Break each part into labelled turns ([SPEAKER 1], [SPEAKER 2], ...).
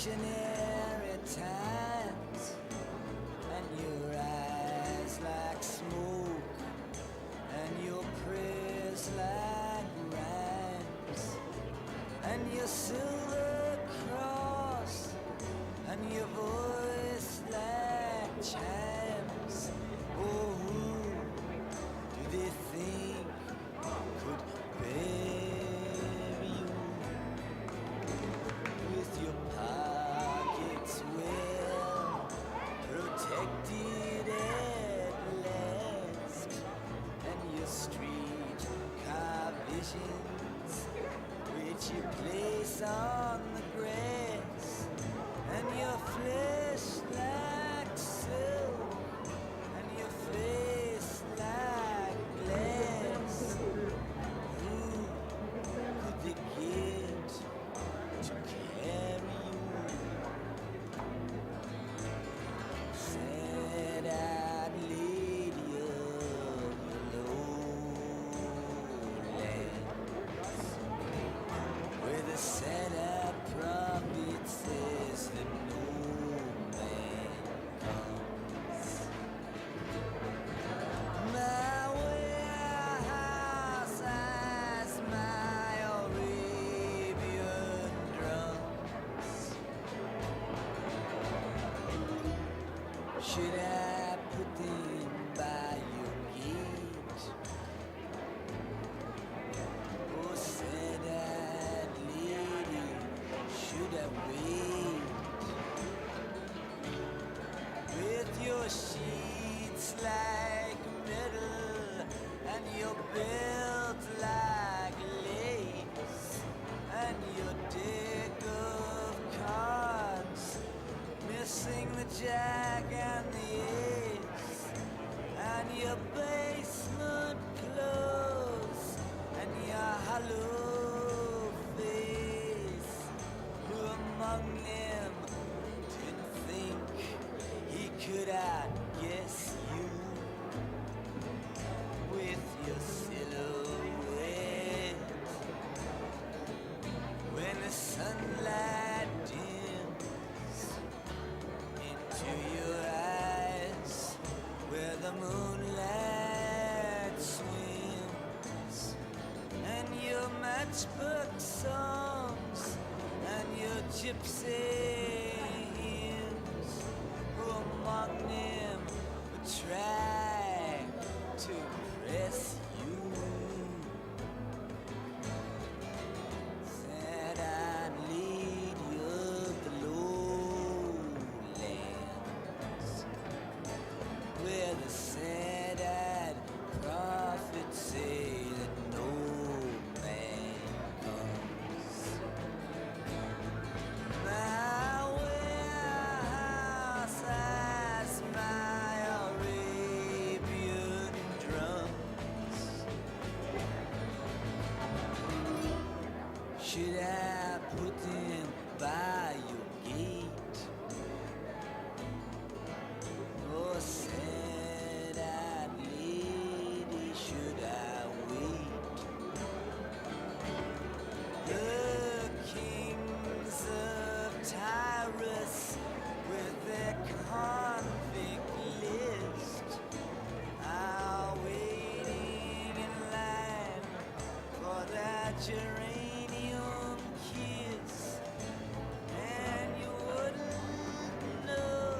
[SPEAKER 1] revolutionary times, and your eyes like smoke, and your prayers like rhymes, and your silver cross, and your voice like chimes. Oh, who do they think could bury you with your pockets well protected at last, and your street car visions which you place on the grass, and your flesh like silk, and your face like glass. Who could they get to carry you? Sad-eyed lady of the lowlands, where the sad-eyed prophet says that no man comes. My warehouse has my Arabian drums. Should I put them by your gate? Oh, sad-eyed lady, should I wait? With your sheets like metal, and your belt like lace, and your deck of cards missing the jack and the ace, and your basement clothes, and your hollow face. Who among them didn't think he could outguess you with your silhouette when the sunlight dims into your eyes, where the moonlight swims, and your matchbook songs, and your gypsy hymns? Who among them would try to press you? Sad-eyed lady of the lowlands, where the sad-eyed prophets say that no man comes. My warehouse has my Arabian drums. Should I put them by your gate? Oh, sad-eyed lady, should I wait? The kings of Tyrus with their convict list are waiting in line for that geranium kiss, and you wouldn't know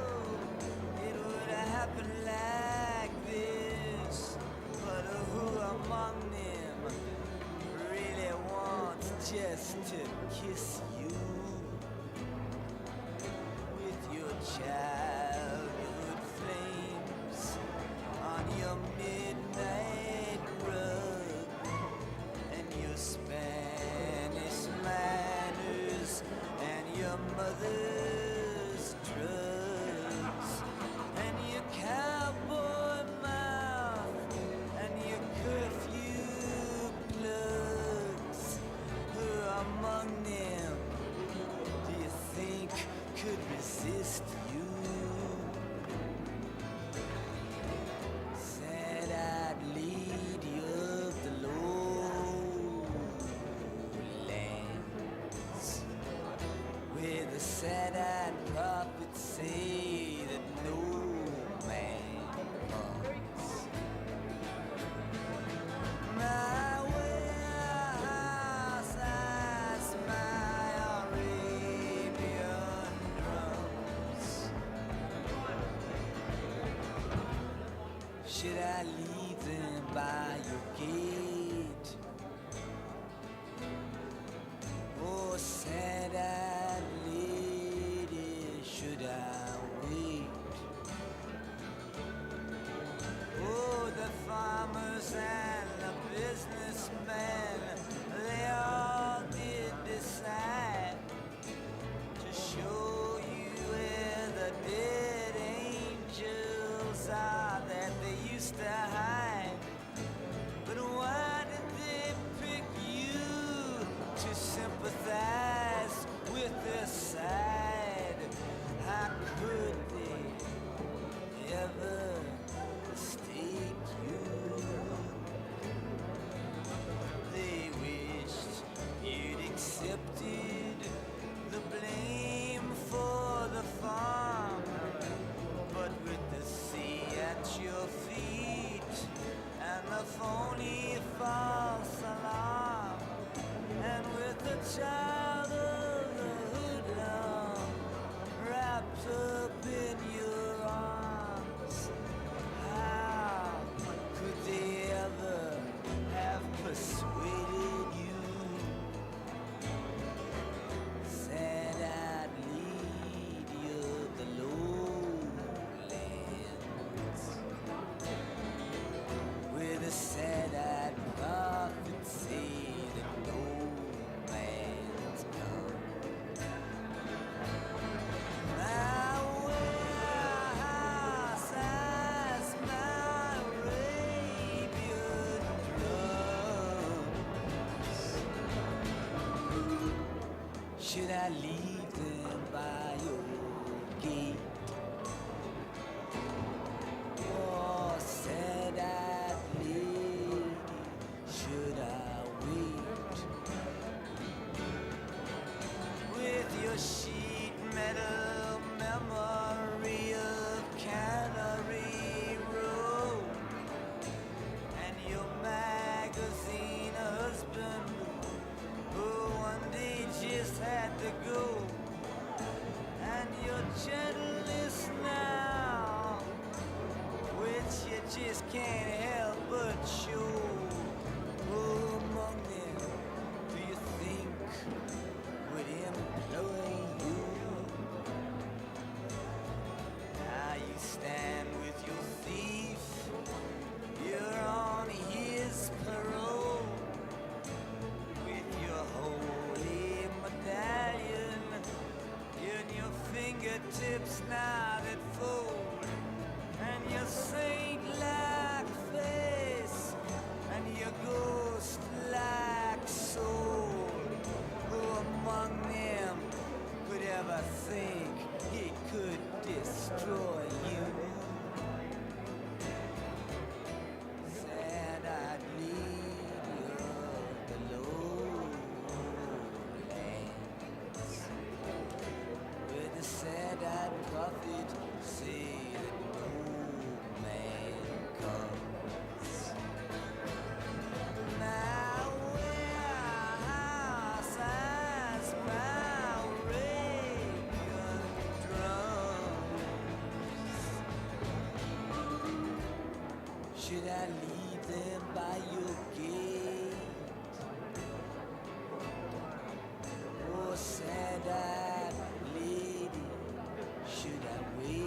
[SPEAKER 1] it would happen like this. But who among them really wants just to kiss you with your childhood flames on your midnight rug, and your Spanish manners, and your mother's drugs, and your cowboy mouth, and your curfew plugs? Who among them do you think could resist you? Sad-eyed lady of the lowlands, with a sad Should I leave them by your gate? Oh, sad-eyed lady, should I wait? Oh, the farmers and the businessmen, they all did decide to show you where the dead angels are that they used to hide. But why did they pick you to sympathize with their side? How could they ever mistake you? They wished you'd accepted the blame for the farm, but with the sea at your feet and the phony false alarm, and with the child of the hoodlum wrapped up in your arms, how could they ever have persuaded you? Sad-eyed lady of the lowlands, where the sad-eyed prophet say that no man's come. My warehouse has my Arabian drums. Should I leave them by your gate? Oh, sad-eyed lady, should I wait? With your sheet metal memory of Cannery Row, and your magazine husband who one day just had to go, and your gentleness now, which you just can't help but show. Who among them do you think would employ you? Now you stand with your thief, you're on his parole, with your holy medallion in your fingertips now that fold, and your saint-like face, and your ghost-like soul. Who among them could ever think he could destroy you? Sad-eyed lady of the lowlands, where the sad-eyed prophet say that no man comes. My warehouse has my Arabian drums. Should I leave them by your gate? Oh, sad-eyed lady, should I wait?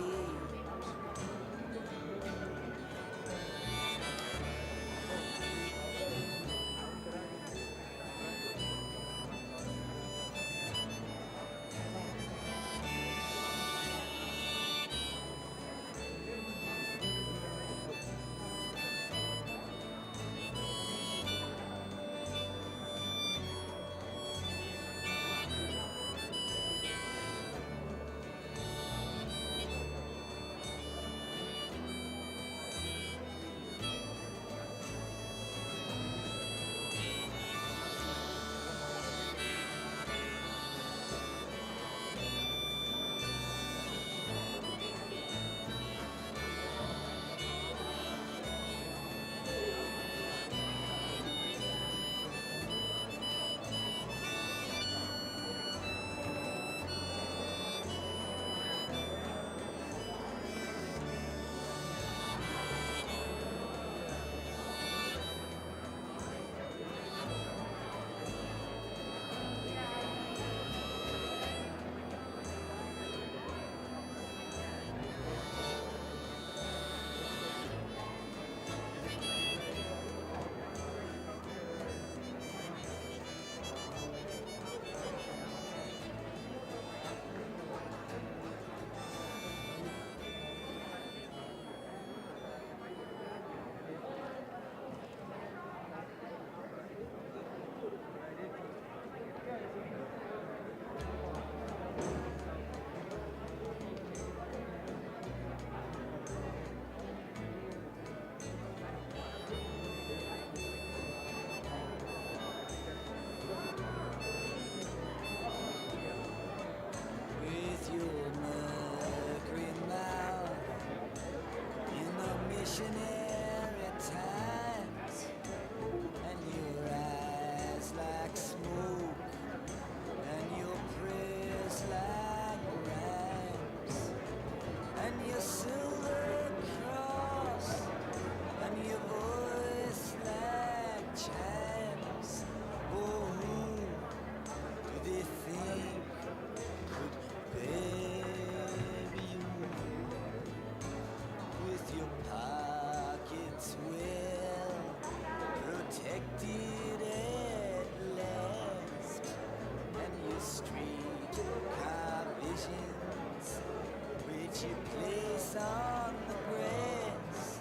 [SPEAKER 1] on the grass,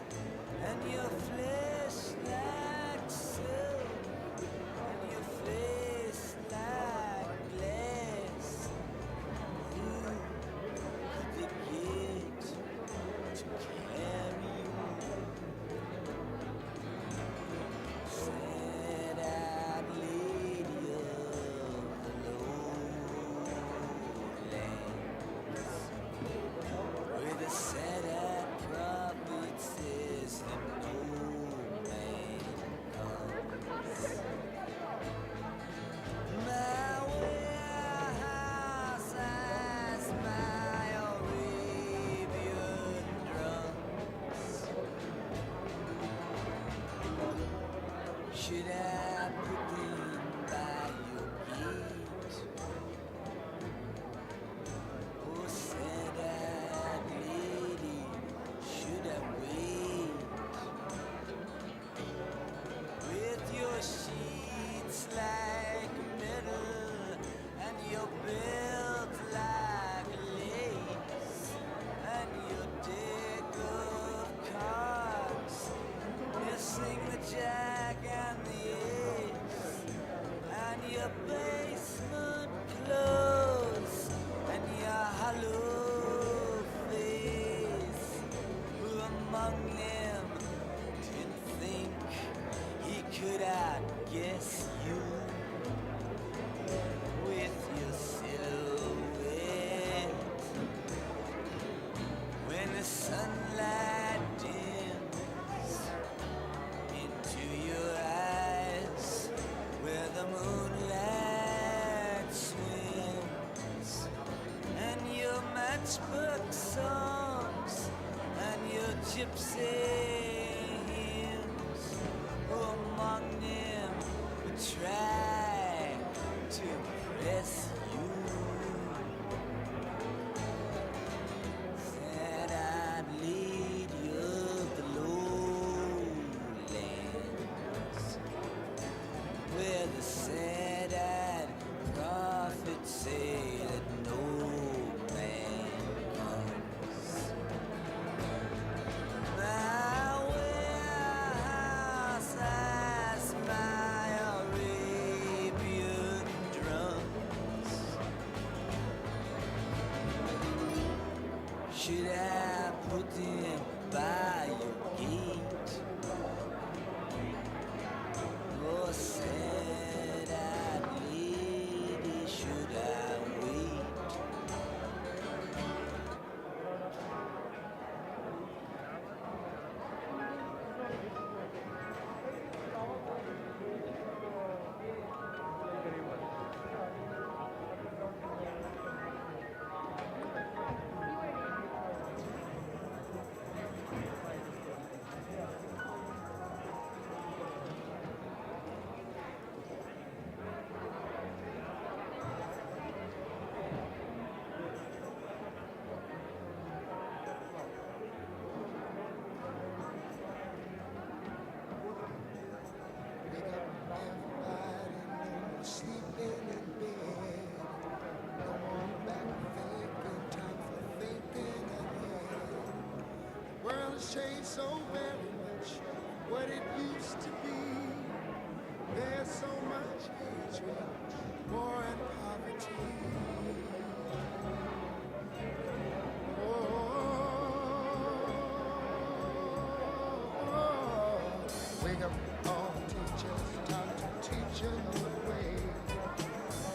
[SPEAKER 1] and your flesh like silk, and your face like glass. Who could they get to carry you? Sad-eyed lady of the lowlands, where the sad-eyed prophet says that no man comes. My warehouse has my Arabian drums. Should I put them by your gate? Oh, sad-eyed lady, should I wait? With your sheets like metal and your belt like lace and your deck of cards missing the jack and the ace and your basement clothes and your hollow face. Who among them didn't think he could outguess you with your silhouette when the sunlight dims into your eyes where the moonlight swims, and your matchbook songs and your gypsy hymns, who among them would try to impress you? Sad-eyed lady of the lowlands, where the sad-eyed prophets say that no man comes. My warehouse has my Arabian drums. Should I put them by your gate? Oh, sad-eyed lady, should I wait?
[SPEAKER 2] Changed so very much what it used to be. There's so much hatred, war and poverty. Wake up all teachers, time to teach a new way.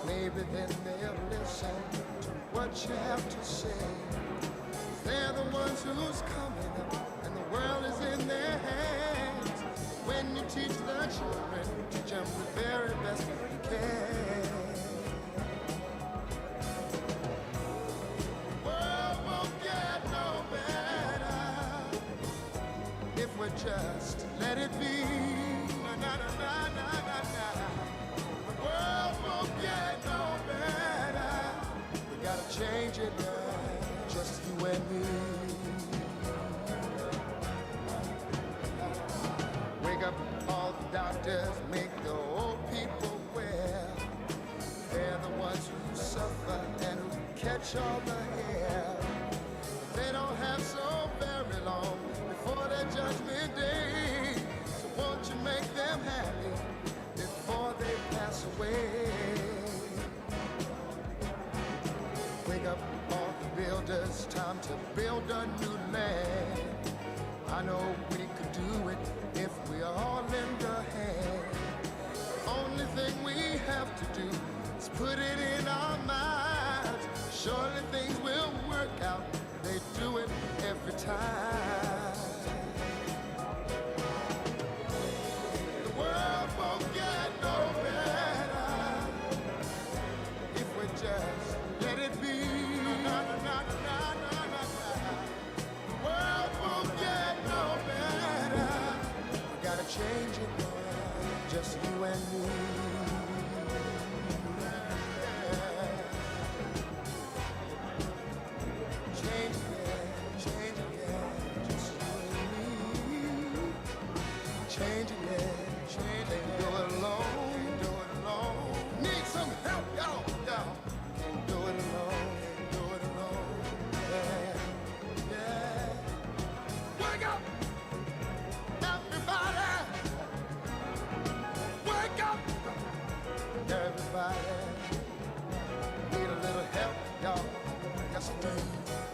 [SPEAKER 2] Maybe then they'll listen to what you have to say. They're the ones who's coming up, and the world is in their hands. When you teach the children, teach them the very best you can. The world won't get no better if we just let it be. Na, na, na, na, na, na, na. The world won't get no better. We gotta change it now, just you and me. Wake up all the doctors, make the old people well. They're the ones who suffer and who catch all the hair. They don't have so time to build a new land. I know we could do it if we all lend a hand. Only thing we have to do is put it in our minds. Surely things will work out. They do it every time. The world won't get no better if we just let it be. The world won't get no better. We gotta change it, just you and me. Change it, just you and me. Change it, change it. Can't do it alone, do it alone. Need some help, y'all. Can't do it alone, can't do it alone. Yeah. Wake up, everybody. Wake up, everybody. Need a little help, y'all. Yes, I do.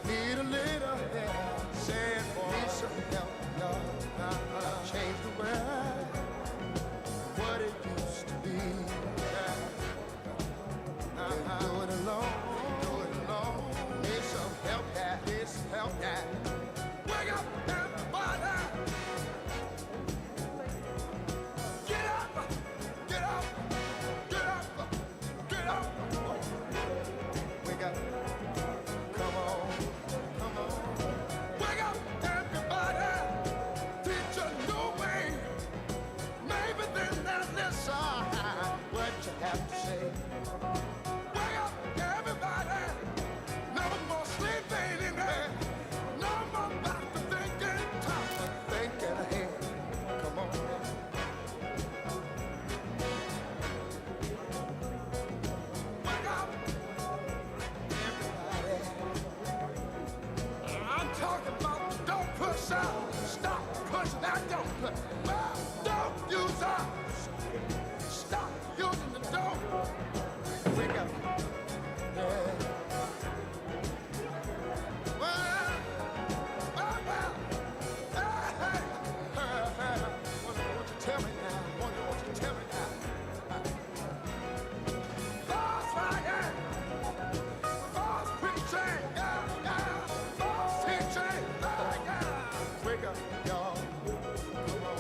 [SPEAKER 2] Need a little help. Say it, boy. Need some help, y'all. Change the world, what it used to be. Can't do it alone, do it alone. Need some help, need some help, Wake up, everybody. Get up, get up, get up, get up. Wake up, come on, come on. Wake up, everybody. Teach a new way. Maybe then they'll listen what you have to say. Wake up, everybody. No more sleeping in there. No more back to thinking, time for thinking ahead. Come on. Wake up, everybody. I'm talking about don't push out. Stop pushing that don't push. Don't use us. Stop using the don't. Wake up. Yeah. Well, hey. Wonder what you tell me now. Wonder what you tell me now. False flying. False preaching. False teaching. Wake up, y'all. Come on.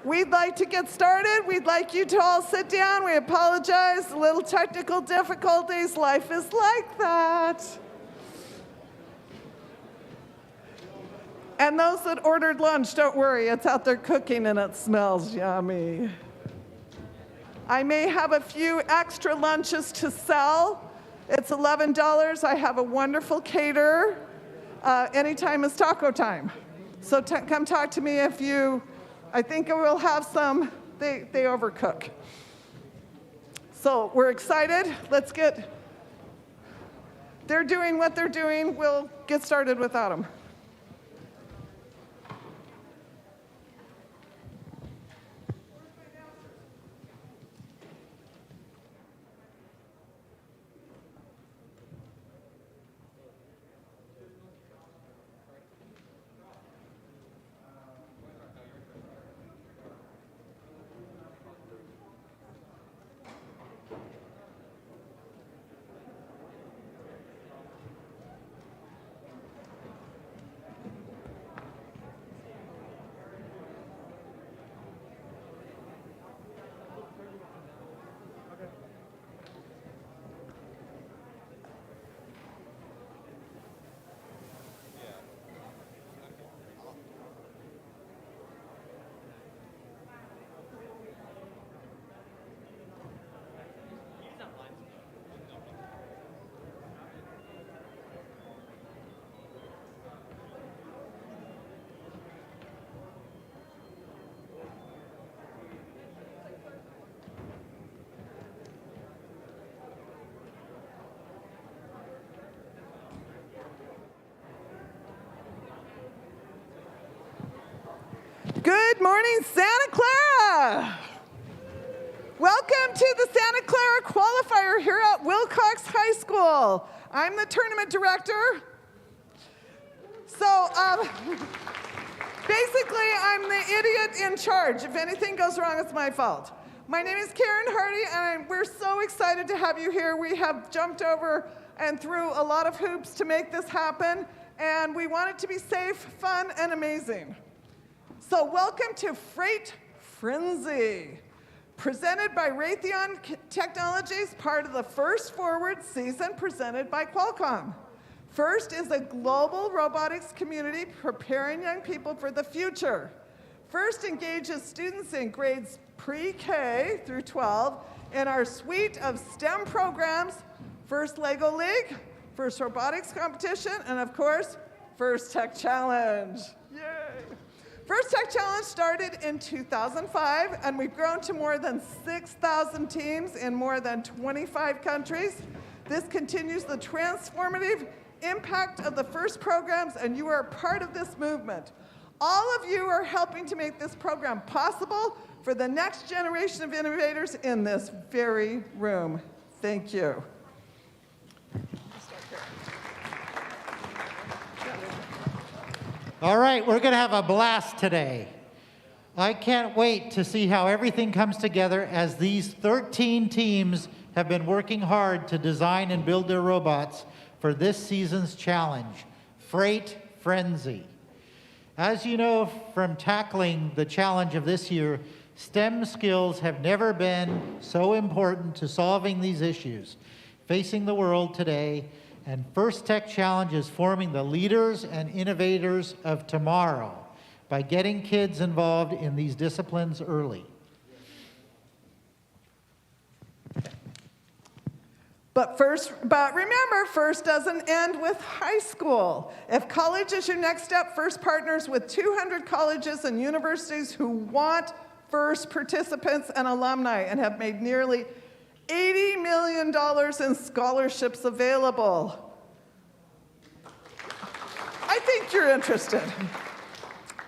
[SPEAKER 3] we'd like to get started. We'd like you to all sit down. We apologize, a little technical difficulties. Life is like that. And those that ordered lunch, don't worry, it's out there cooking and it smells yummy. I may have a few extra lunches to sell. It's $11. I have a wonderful caterer. Anytime is taco time. So come talk to me if you, I think I will have some, they overcook. So we're excited. They're doing what they're doing. We'll get started without them. Good morning, Santa Clara. Welcome to the Santa Clara qualifier here at Wilcox High School. I'm the tournament director. So basically, I'm the idiot in charge. If anything goes wrong, it's my fault. My name is Karen Hardy, and we're so excited to have you here. We have jumped over and through a lot of hoops to make this happen, and we want it to be safe, fun, and amazing. So welcome to Freight Frenzy, presented by Raytheon Technologies, part of the First Forward season presented by Qualcomm. First is a global robotics community preparing young people for the future. First engages students in grades pre-K through 12 in our suite of STEM programs, First Lego League, First Robotics Competition, and of course, First Tech Challenge. Yay! First Tech Challenge started in 2005, and we've grown to more than 6,000 teams in more than 25 countries. This continues the transformative impact of the FIRST programs, and you are a part of this movement. All of you are helping to make this program possible for the next generation of innovators in this very room. Thank you.
[SPEAKER 4] All right, we're going to have a blast today. I can't wait to see how everything comes together as these 13 teams have been working hard to design and build their robots for this season's challenge, Freight Frenzy. As you know from tackling the challenge of this year, STEM skills have never been so important to solving these issues facing the world today, and First Tech Challenge is forming the leaders and innovators of tomorrow by getting kids involved in these disciplines early.
[SPEAKER 3] But remember, FIRST doesn't end with high school. If college is your next step, FIRST partners with 200 colleges and universities who want FIRST participants and alumni and have made nearly $80 million in scholarships available. I think you're interested.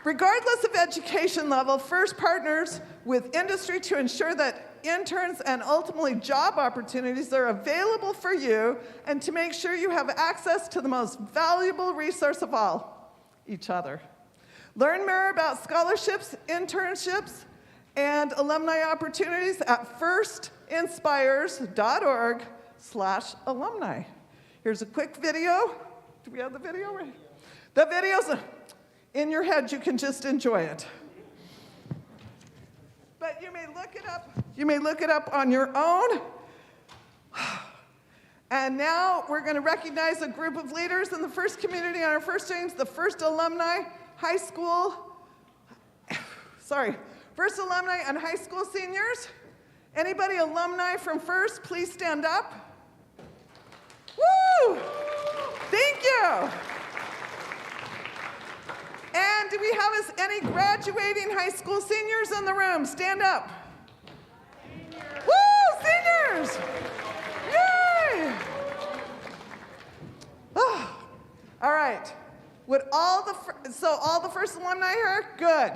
[SPEAKER 3] Regardless of education level, FIRST partners with industry to ensure that interns and ultimately job opportunities are available for you and to make sure you have access to the most valuable resource of all, each other. Learn more about scholarships, internships, and alumni opportunities at firstinspires.org/alumni. Here's a quick video. Do we have the video ready? The video's In your head, you can just enjoy it. But you may look it up. You may look it up on your own. And now we're going to recognize a group of leaders in the first community on our first James, the first alumni high school. First alumni and high school seniors. Anybody alumni from First, please stand up. Woo! Thank you. And do we have any graduating high school seniors in the room? Stand up. Woo! Seniors! Yay! Oh, all right. Would all the first alumni here? Good.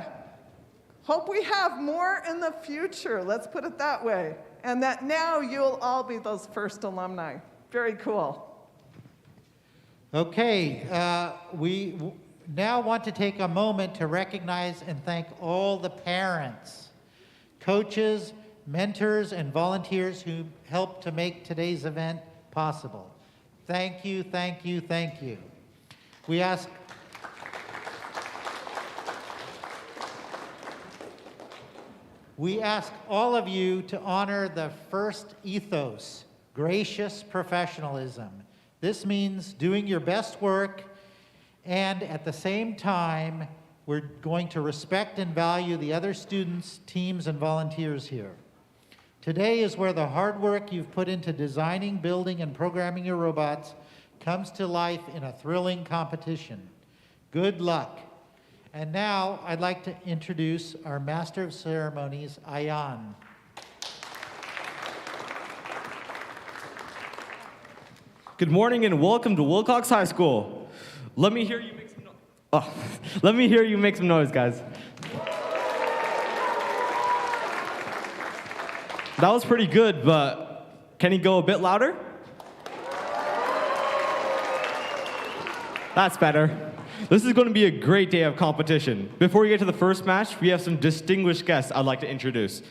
[SPEAKER 3] Hope we have more in the future. Let's put it that way. And that now you'll all be those first alumni. Very cool.
[SPEAKER 4] Okay, we now want to take a moment to recognize and thank all the parents, coaches, mentors, and volunteers who helped to make today's event possible. Thank you, thank you, thank you. We ask all of you to honor the first ethos, gracious professionalism. This means doing your best work, and at the same time, we're going to respect and value the other students, teams, and volunteers here. Today is where the hard work you've put into designing, building, and programming your robots comes to life in a thrilling competition. Good luck. And now I'd like to introduce our Master of Ceremonies, Ayan.
[SPEAKER 5] Good morning and welcome to Wilcox High School. Let me hear you make some noise. Oh, let me hear you make some noise, guys. That was pretty good, but can you go a bit louder? That's better. This is going to be a great day of competition. Before we get to the first match, we have some distinguished guests I'd like to introduce.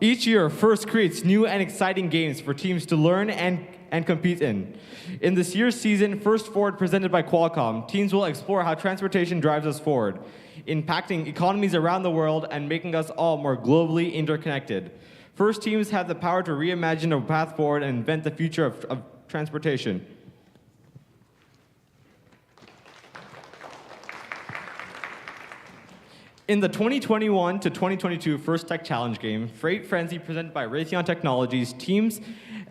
[SPEAKER 5] Each year, First creates new and exciting games for teams to learn and compete in. In this year's season, First Forward presented by Qualcomm, teams will explore how transportation drives us forward, impacting economies around the world and making us all more globally interconnected. First teams have the power to reimagine a path forward and invent the future of transportation. In the 2021 to 2022 First Tech Challenge game, Freight Frenzy presented by Raytheon Technologies, teams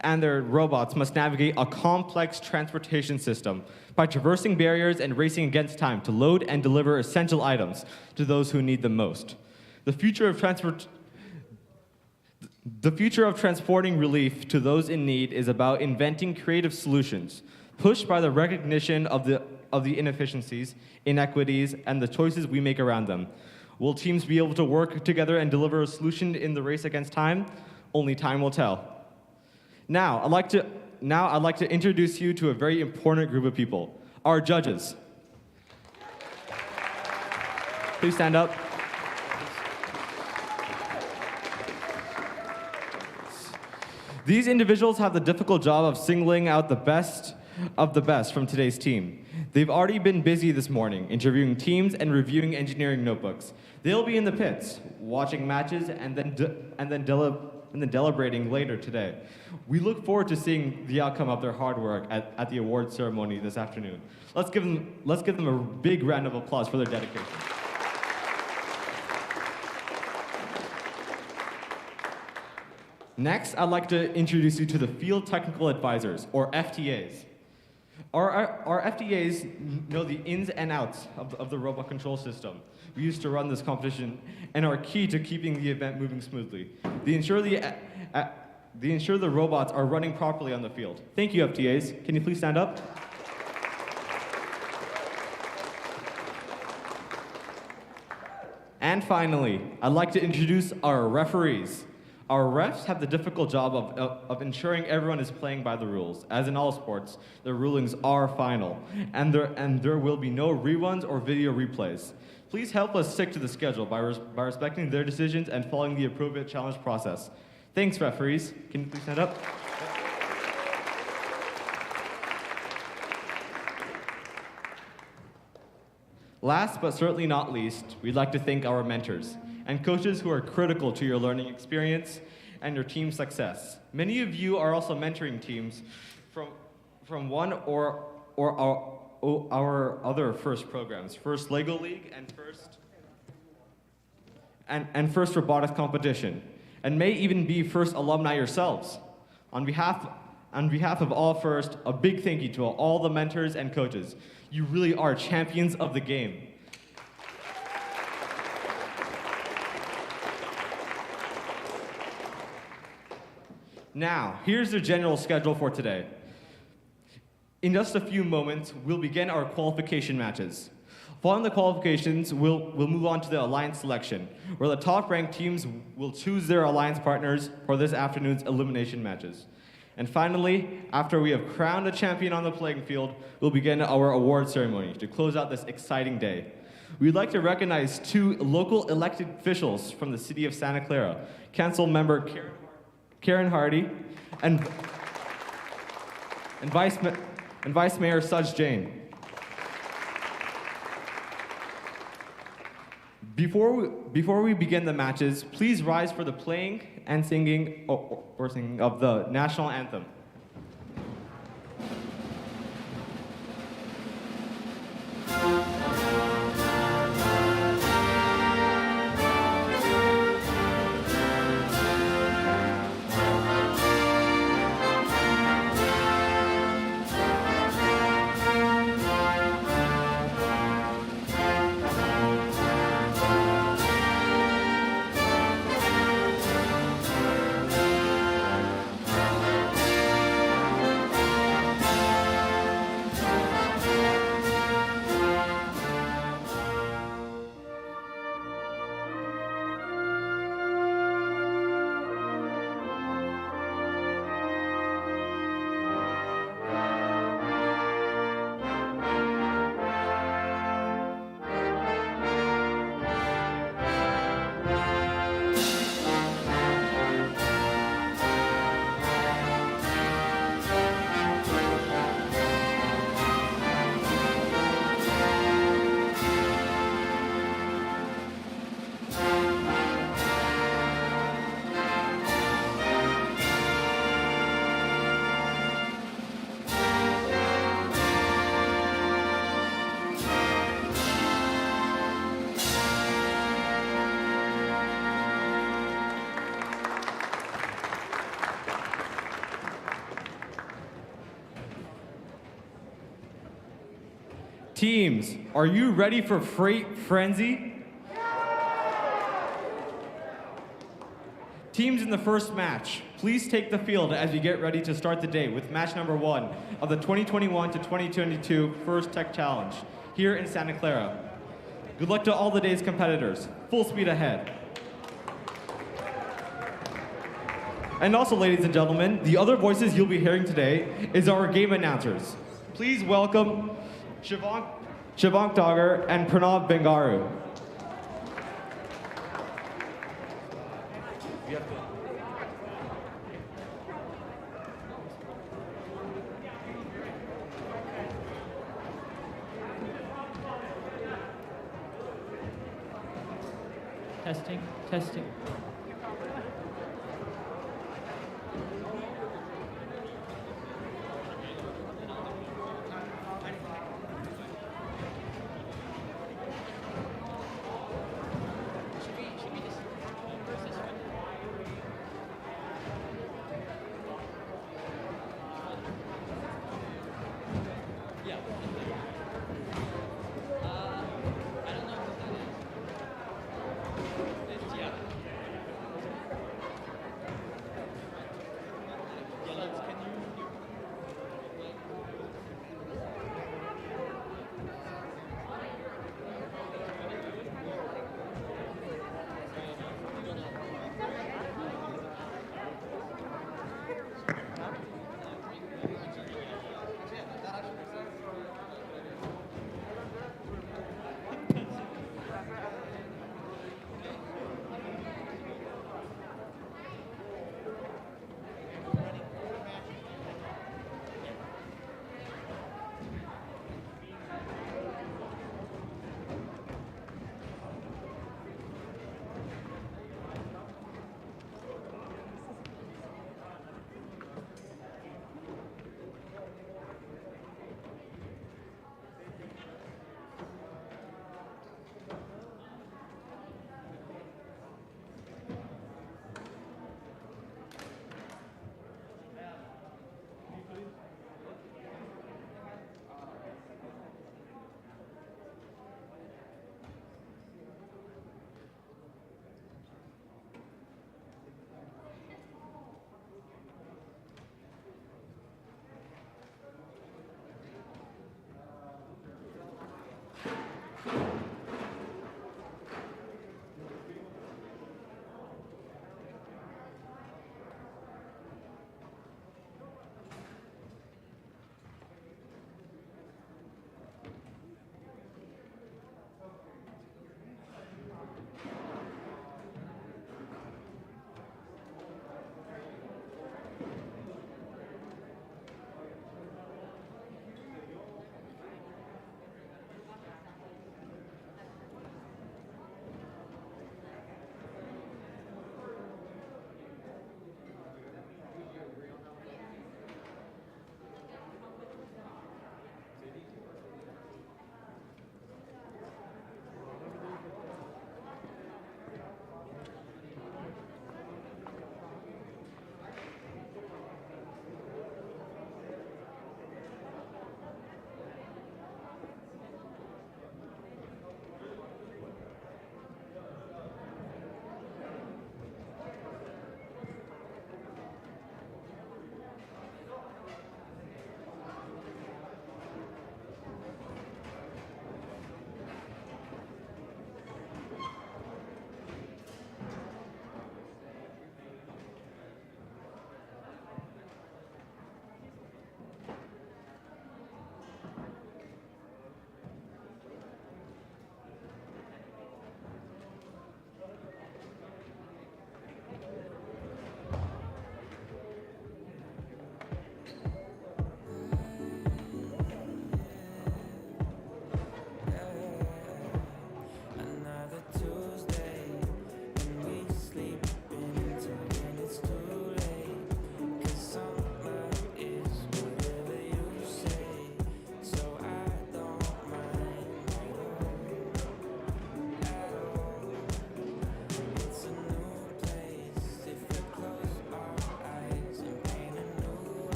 [SPEAKER 5] and their robots must navigate a complex transportation system by traversing barriers and racing against time to load and deliver essential items to those who need them most. The future of transporting relief to those in need is about inventing creative solutions, pushed by the recognition of the inefficiencies, inequities, and the choices we make around them. Will teams be able to work together and deliver a solution in the race against time? Only time will tell. Now, I'd like to introduce you to a very important group of people, our judges. Please stand up. These individuals have the difficult job of singling out the best of the best from today's team. They've already been busy this morning, interviewing teams and reviewing engineering notebooks. They'll be in the pits, watching matches, and then deliberating later today. We look forward to seeing the outcome of their hard work at the award ceremony this afternoon. Let's give them a big round of applause for their dedication. Next, I'd like to introduce you to the Field Technical Advisors, or FTAs. Our FTAs know the ins and outs of the robot control system we used to run this competition and are key to keeping the event moving smoothly. They ensure the robots are running properly on the field. Thank you, FTAs. Can you please stand up? And finally, I'd like to introduce our referees. Our refs have the difficult job of ensuring everyone is playing by the rules. As in all sports, the rulings are final, and there will be no reruns or video replays. Please help us stick to the schedule by respecting their decisions and following the appropriate challenge process. Thanks, referees. Can you please stand up? Last but certainly not least, we'd like to thank our mentors and coaches who are critical to your learning experience and your team's success. Many of you are also mentoring teams from one or our other FIRST programs, FIRST LEGO League and FIRST Robotics Competition, and may even be FIRST alumni yourselves. On behalf of all FIRST, a big thank you to all the mentors and coaches. You really are champions of the game. Now, here's the general schedule for today. In just a few moments, we'll begin our qualification matches. Following the qualifications, we'll move on to the alliance selection, where the top-ranked teams will choose their alliance partners for this afternoon's elimination matches. And finally, after we have crowned a champion on the playing field, we'll begin our award ceremony to close out this exciting day. We'd like to recognize 2 local elected officials from the city of Santa Clara, Council Member Karen Hardy and Vice Mayor Saj Jain. Before we begin the matches, please rise for the playing and singing of the national anthem. Teams, are you ready for Freight Frenzy? Teams in the first match, please take the field as we get ready to start the day with match number 1 of the 2021 to 2022 FIRST Tech Challenge here in Santa Clara. Good luck to all the day's competitors. Full speed ahead. And also, ladies and gentlemen, the other voices you'll be hearing today is our game announcers. Please welcome Shivank Dagger and Pranav Bengaru.
[SPEAKER 6] Testing.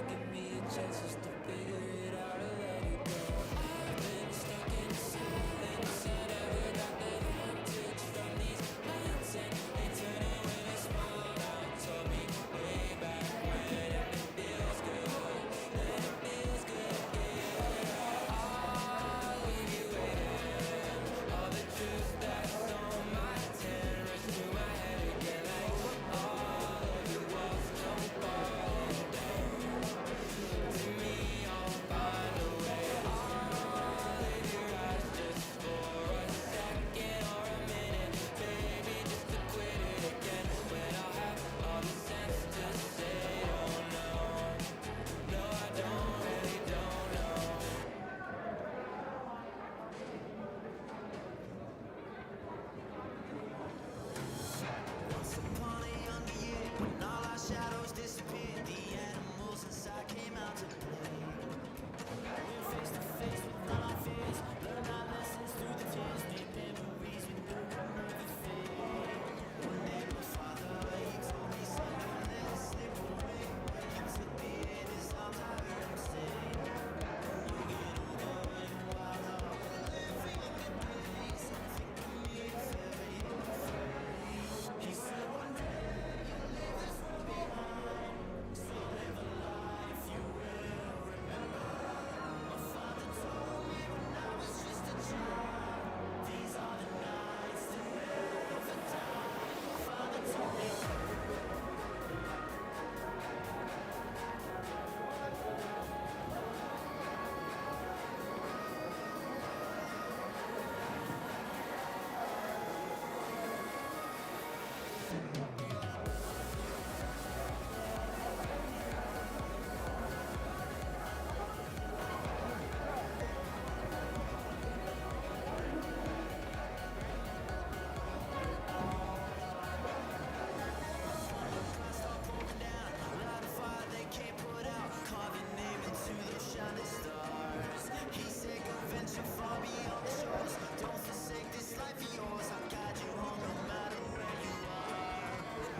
[SPEAKER 1] give me a chance just to figure it out or let it go. I've been stuck in silence. I never got the vantage from these lights, and they turn it when I smile out. Told me way back when it feels good, then it feels good, yeah. I'll leave you waiting. All the truth that's on my tin rush through my head again, like all of your walls come falling down. To me, I'll find a way. I'll leave your eyes just for a second or a minute, baby, just to quit it again. When I'll have all the sense to say, oh no, no, I don't really don't know. Once upon a younger year, when all our shadows disappeared, the animals inside came out to play. We were face to face with all our fears, learned our lessons through the tears, made memories we knew would never fade. One day my father, he told me, son, don't let it slip away. He took me in his arms, I heard him say, you get older and wilder, living in the days, think of me if ever you're afraid. He said one day you'll leave this world behind, so live a life you will remember. My father told me when I was just a child, these are the nights that never die. My father told me. Light a fire they can't put out, carve your name into those shining stars. He said go venture far beyond the shores, don't forsake this life of yours. I'll guide you home no matter where you are.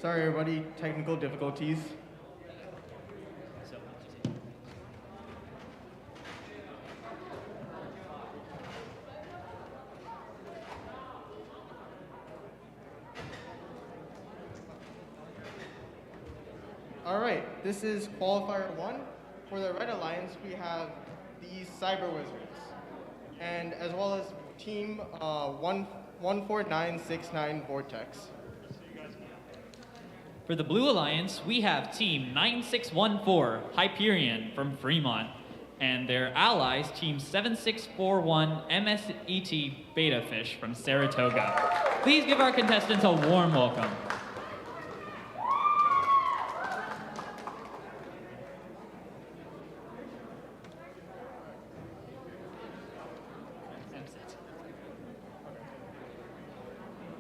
[SPEAKER 7] Sorry, everybody, technical difficulties. All right, this is qualifier 1. For the Red Alliance, we have the Cyber Wizards, and as well as team 14969 Vortex.
[SPEAKER 6] For the Blue Alliance, we have Team 9614 Hyperion from Fremont, and their allies, Team 7641 MSET Betafish from Saratoga. Please give our contestants a warm welcome.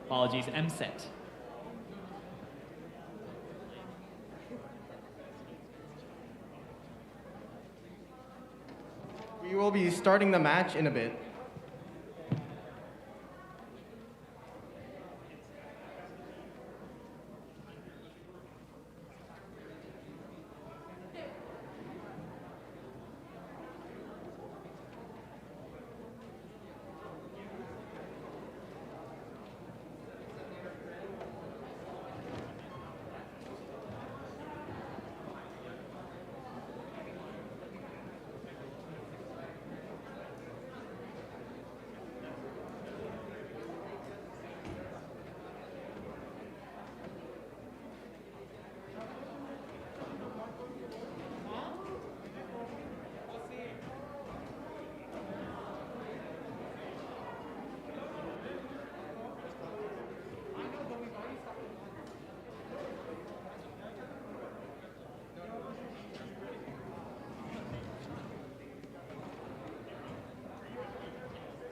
[SPEAKER 6] Apologies, MSET.
[SPEAKER 7] We will be starting the match in a bit.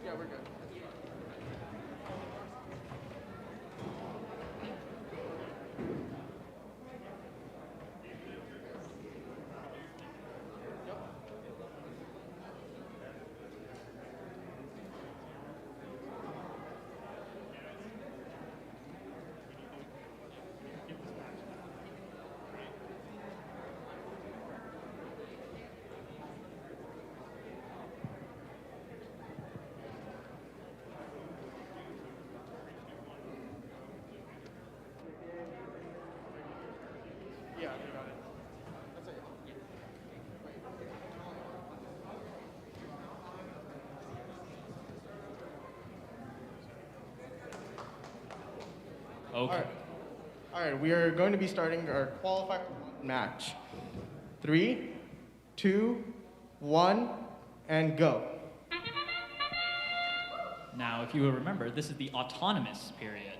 [SPEAKER 7] Yeah, we're good. Yeah, we got it. That's it.
[SPEAKER 6] Okay.
[SPEAKER 7] All right, we are going to be starting our qualifier match. 3, 2, 1, and go.
[SPEAKER 6] Now, if you will remember, this is the autonomous period,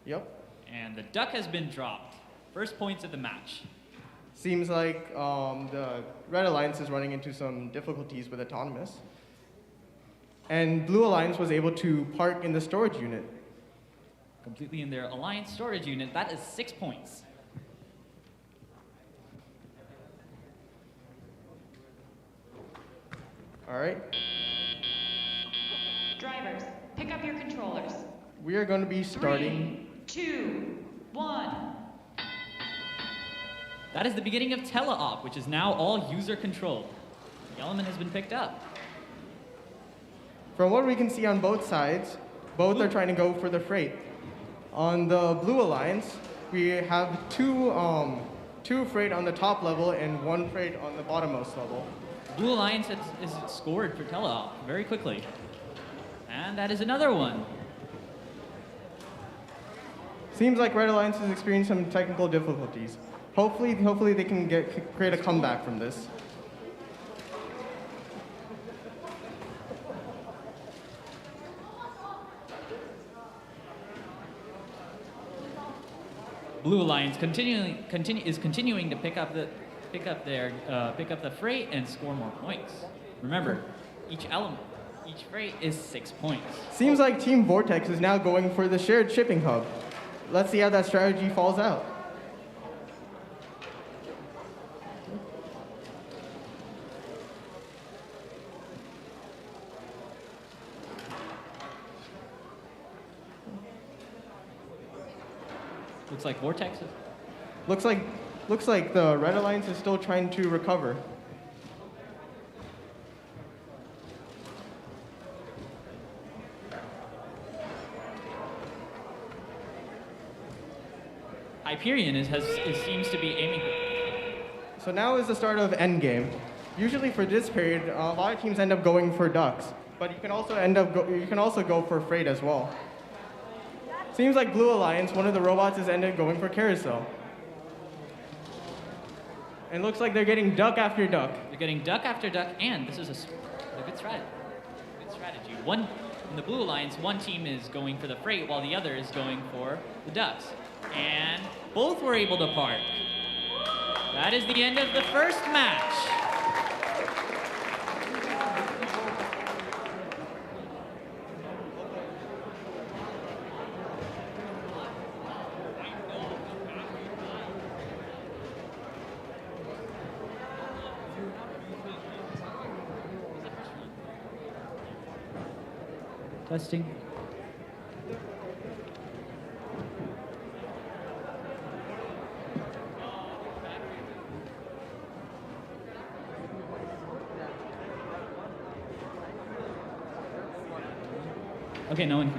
[SPEAKER 7] Yep.
[SPEAKER 6] and the duck has been dropped. First points of the match.
[SPEAKER 7] Seems like the Red Alliance is running into some difficulties with autonomous. And Blue Alliance was able to park in the storage unit.
[SPEAKER 6] Completely in their alliance storage unit. That is 6 points.
[SPEAKER 7] All right.
[SPEAKER 8] Drivers, pick up your controllers.
[SPEAKER 7] We are going to be starting.
[SPEAKER 8] 3, 2, 1.
[SPEAKER 6] That is the beginning of teleop, which is now all user controlled. The element has been picked up.
[SPEAKER 7] From what we can see on both sides, both are trying to go for the freight. On the Blue Alliance, we have two freight on the top level and 1 freight on the bottommost level.
[SPEAKER 6] Blue Alliance is scored for teleop very quickly. And that is another one.
[SPEAKER 7] Seems like Red Alliance is experiencing some technical difficulties. Hopefully they can create a comeback from this.
[SPEAKER 6] Blue Alliance is continuing to pick up the freight and score more points. Remember, each freight is 6 points.
[SPEAKER 7] Seems like Team Vortex is now going for the shared shipping hub. Let's see how that strategy falls out.
[SPEAKER 6] Looks like Vortex.
[SPEAKER 7] Looks like the Red Alliance is still trying to recover.
[SPEAKER 6] Hyperion seems to be aiming.
[SPEAKER 7] So now is the start of endgame. Usually for this period, a lot of teams end up going for ducks, but you can also go for freight as well. Seems like Blue Alliance, one of the robots has ended going for carousel. And looks like they're getting duck after duck.
[SPEAKER 6] They're getting duck after duck, and this is a good strategy. Good strategy. In the Blue Alliance, one team is going for the freight while the other is going for the ducks. And both were able to park. That is the end of the first match. Testing. Okay, no one.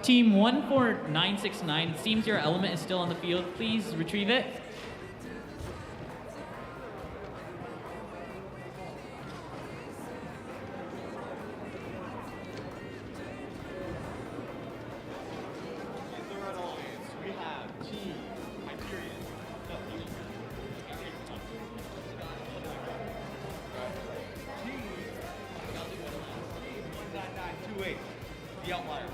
[SPEAKER 6] Team 14969, it seems your element is still on the field. Please retrieve it.
[SPEAKER 5] The outliers.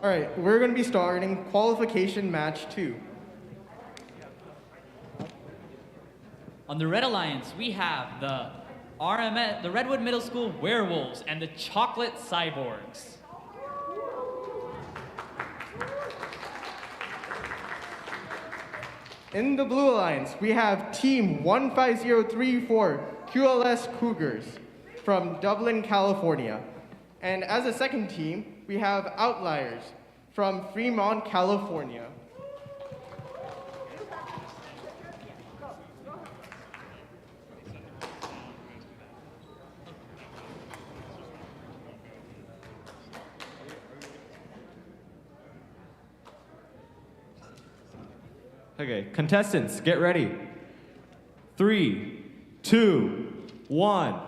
[SPEAKER 7] All right, we're going to be starting qualification match 2.
[SPEAKER 6] On the Red Alliance, we have the RMS, the Redwood Middle School Werewolves, and the Chocolate Cyborgs.
[SPEAKER 7] In the Blue Alliance, we have Team 15034 QLS Cougars from Dublin, California. And as a second team, we have Outliers from Fremont, California.
[SPEAKER 5] Okay, contestants, get ready. 3, 2, 1,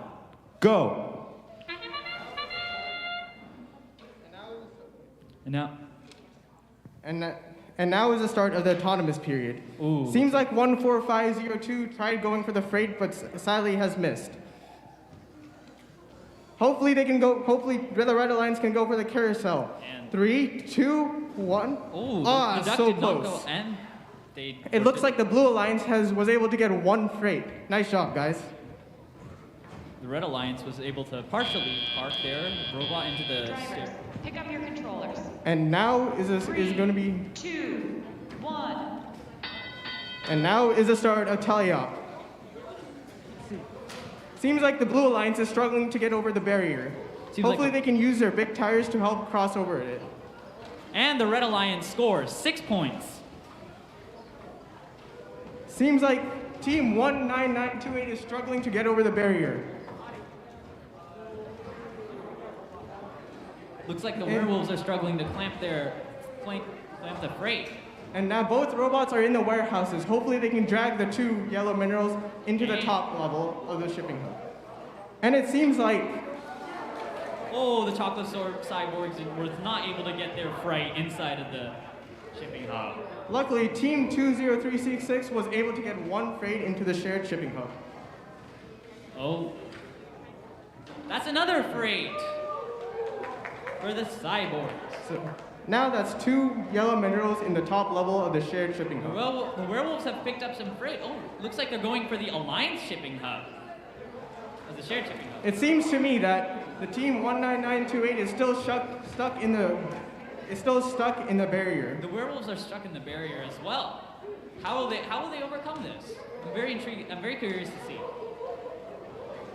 [SPEAKER 5] go.
[SPEAKER 6] And now,
[SPEAKER 7] And now is the start of the autonomous period.
[SPEAKER 6] Ooh.
[SPEAKER 7] Seems like 14502 tried going for the freight, but sadly has missed. Hopefully they can go. Hopefully the Red Alliance can go for the carousel.
[SPEAKER 6] And-
[SPEAKER 7] 3, 2, 1.
[SPEAKER 6] ooh,
[SPEAKER 7] Ah,
[SPEAKER 6] the duck
[SPEAKER 7] so
[SPEAKER 6] did not
[SPEAKER 7] close.
[SPEAKER 6] go, and they.
[SPEAKER 7] It looks like the Blue Alliance was able to get 1 freight. Nice job, guys.
[SPEAKER 6] The Red Alliance was able to partially park their robot into the
[SPEAKER 8] Drivers,
[SPEAKER 6] stair.
[SPEAKER 8] pick up your controllers.
[SPEAKER 7] And now is going to be.
[SPEAKER 8] 2, 1.
[SPEAKER 7] And now is the start of teleop. Seems like the Blue Alliance is struggling to get over the barrier.
[SPEAKER 6] Seems
[SPEAKER 7] Hopefully
[SPEAKER 6] like
[SPEAKER 7] they can use their big tires to help cross over it.
[SPEAKER 6] And the Red Alliance scores 6 points.
[SPEAKER 7] Seems like Team 19928 is struggling to get over the barrier.
[SPEAKER 6] Looks like the werewolves are struggling to clamp the freight.
[SPEAKER 7] And now both robots are in the warehouses. Hopefully they can drag the 2 yellow minerals into the top level of the shipping hub. And it seems like,
[SPEAKER 6] Oh, the chocolate cyborgs were not able to get their freight inside of the shipping hub.
[SPEAKER 7] luckily, Team 20366 was able to get 1 freight into the shared shipping hub.
[SPEAKER 6] Oh, that's another freight for the cyborgs.
[SPEAKER 7] So now that's 2 yellow minerals in the top level of the shared shipping hub.
[SPEAKER 6] Well, the werewolves have picked up some freight. Oh, looks like they're going for the Alliance shipping hub. As the shared shipping hub.
[SPEAKER 7] It seems to me that the Team 19928 is still stuck in the barrier.
[SPEAKER 6] The werewolves are stuck in the barrier as well. How will they overcome this? I'm very intrigued. I'm very curious to see.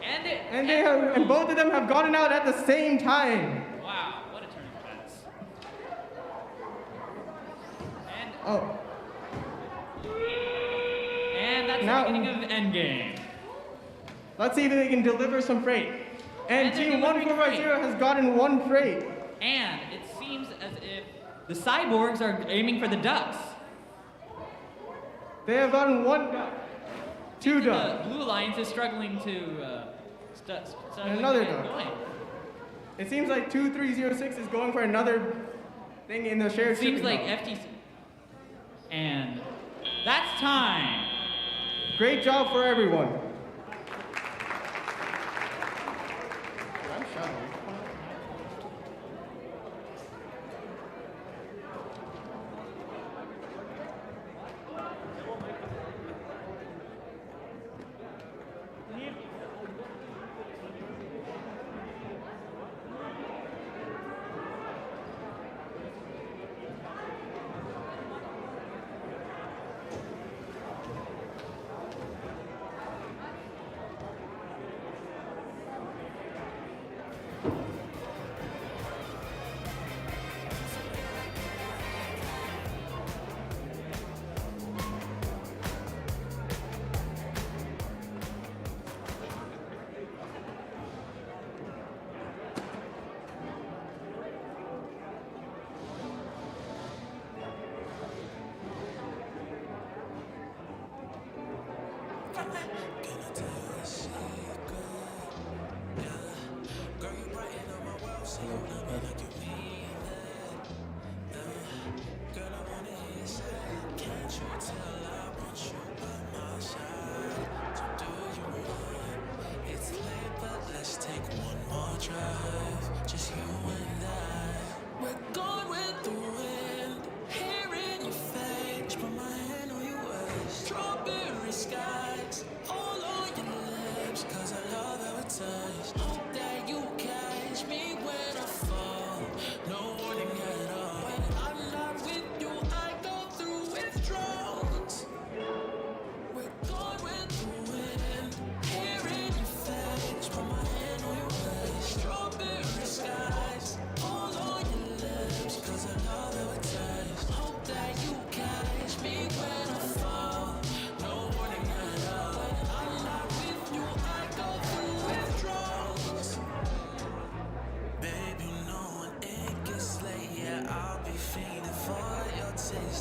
[SPEAKER 7] And both of them have gotten out at the same time.
[SPEAKER 6] Wow, what a turn of events. And
[SPEAKER 7] Oh,
[SPEAKER 6] that's
[SPEAKER 7] Now-
[SPEAKER 6] the beginning of Endgame.
[SPEAKER 7] let's see if they can deliver some freight. And
[SPEAKER 6] And they're
[SPEAKER 7] Team
[SPEAKER 6] delivering
[SPEAKER 7] 1450 has gotten 1 freight.
[SPEAKER 6] And it seems as if the cyborgs are aiming for the ducks.
[SPEAKER 7] They have gotten 1 duck. 2 ducks.
[SPEAKER 6] The Blue Alliance is struggling to
[SPEAKER 7] And another
[SPEAKER 6] get
[SPEAKER 7] duck.
[SPEAKER 6] going.
[SPEAKER 7] It seems like 2306 is going for another thing in the shared
[SPEAKER 6] It seems
[SPEAKER 7] shipping
[SPEAKER 6] like
[SPEAKER 7] hub.
[SPEAKER 6] FTC. And that's time.
[SPEAKER 7] Great job for everyone. I'm shadowy.
[SPEAKER 1] Let's take one more drive, just you and I. We're going through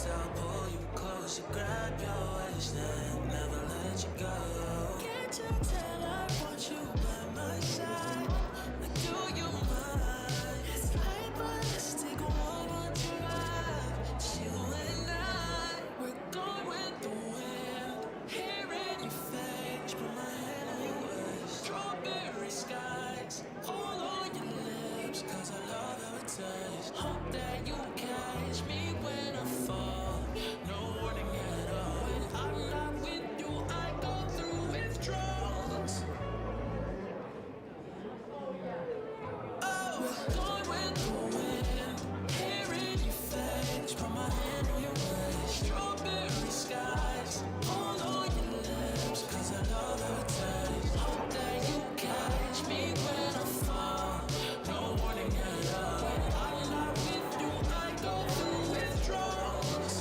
[SPEAKER 1] I'll pull you closer, grab your waist and never let you go. Can't you tell I want you by my side? Like, do you mind? It's like ballistic, one-on drive. It's you and I, we're going with the wind. Here in your face, put my hand on your waist. Strawberry skies, all on your lips, 'cause I love how it tastes. Hope that you catch me when I fall. No warning at all. When I'm not with you, I go through withdrawals. Oh, we're going with the wind. Here in your face, put my hand on your waist. Strawberry skies, all on your lips, 'cause I love how it tastes. Hope that you catch me when I fall. No warning at all. When I'm not with you, I go through withdrawals.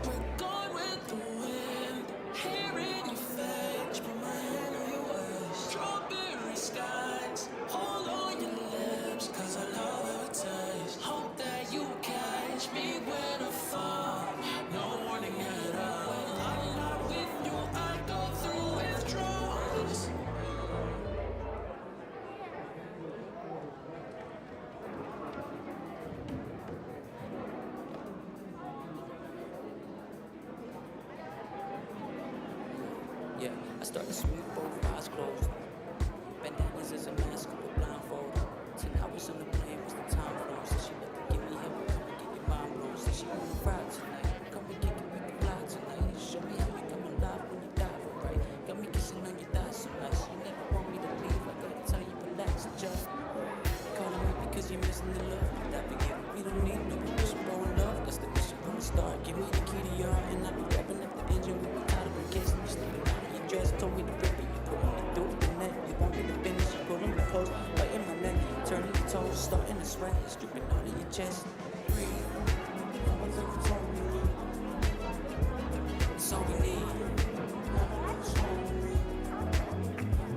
[SPEAKER 1] We're going with the wind. Here in your face, put my hand on your waist. Strawberry skies, all on your lips, 'cause I love how it tastes. Hope that you catch me when I fall. No warning at all. When I'm not with you, I go through withdrawals. Yeah, I start to sweep both eyes closed. Bandanas is a mask with a blindfold. 10 hours on the plane was the time flow. So she let give me help, come and get your mind blown. So she wanna fry tonight, come and kick it, we can fly tonight. Show me how you come alive when you die for right. Got me kissing on your thighs so nice. You never want me to leave, I gotta tell you relax and just calling me because you're missing the love that we give. We don't need no permission, but in love, that's the mission from the start. Give me the key to your heart and I'll be wrapping up the engine. We be tired of a case and you slipping out of your dress. Told me to rip it, you pulling me through the net. You want me to finish, you pulling me close, biting my neck, turning your toes, starting to sweat, stripping out of your chest. Breathe. It's all we need.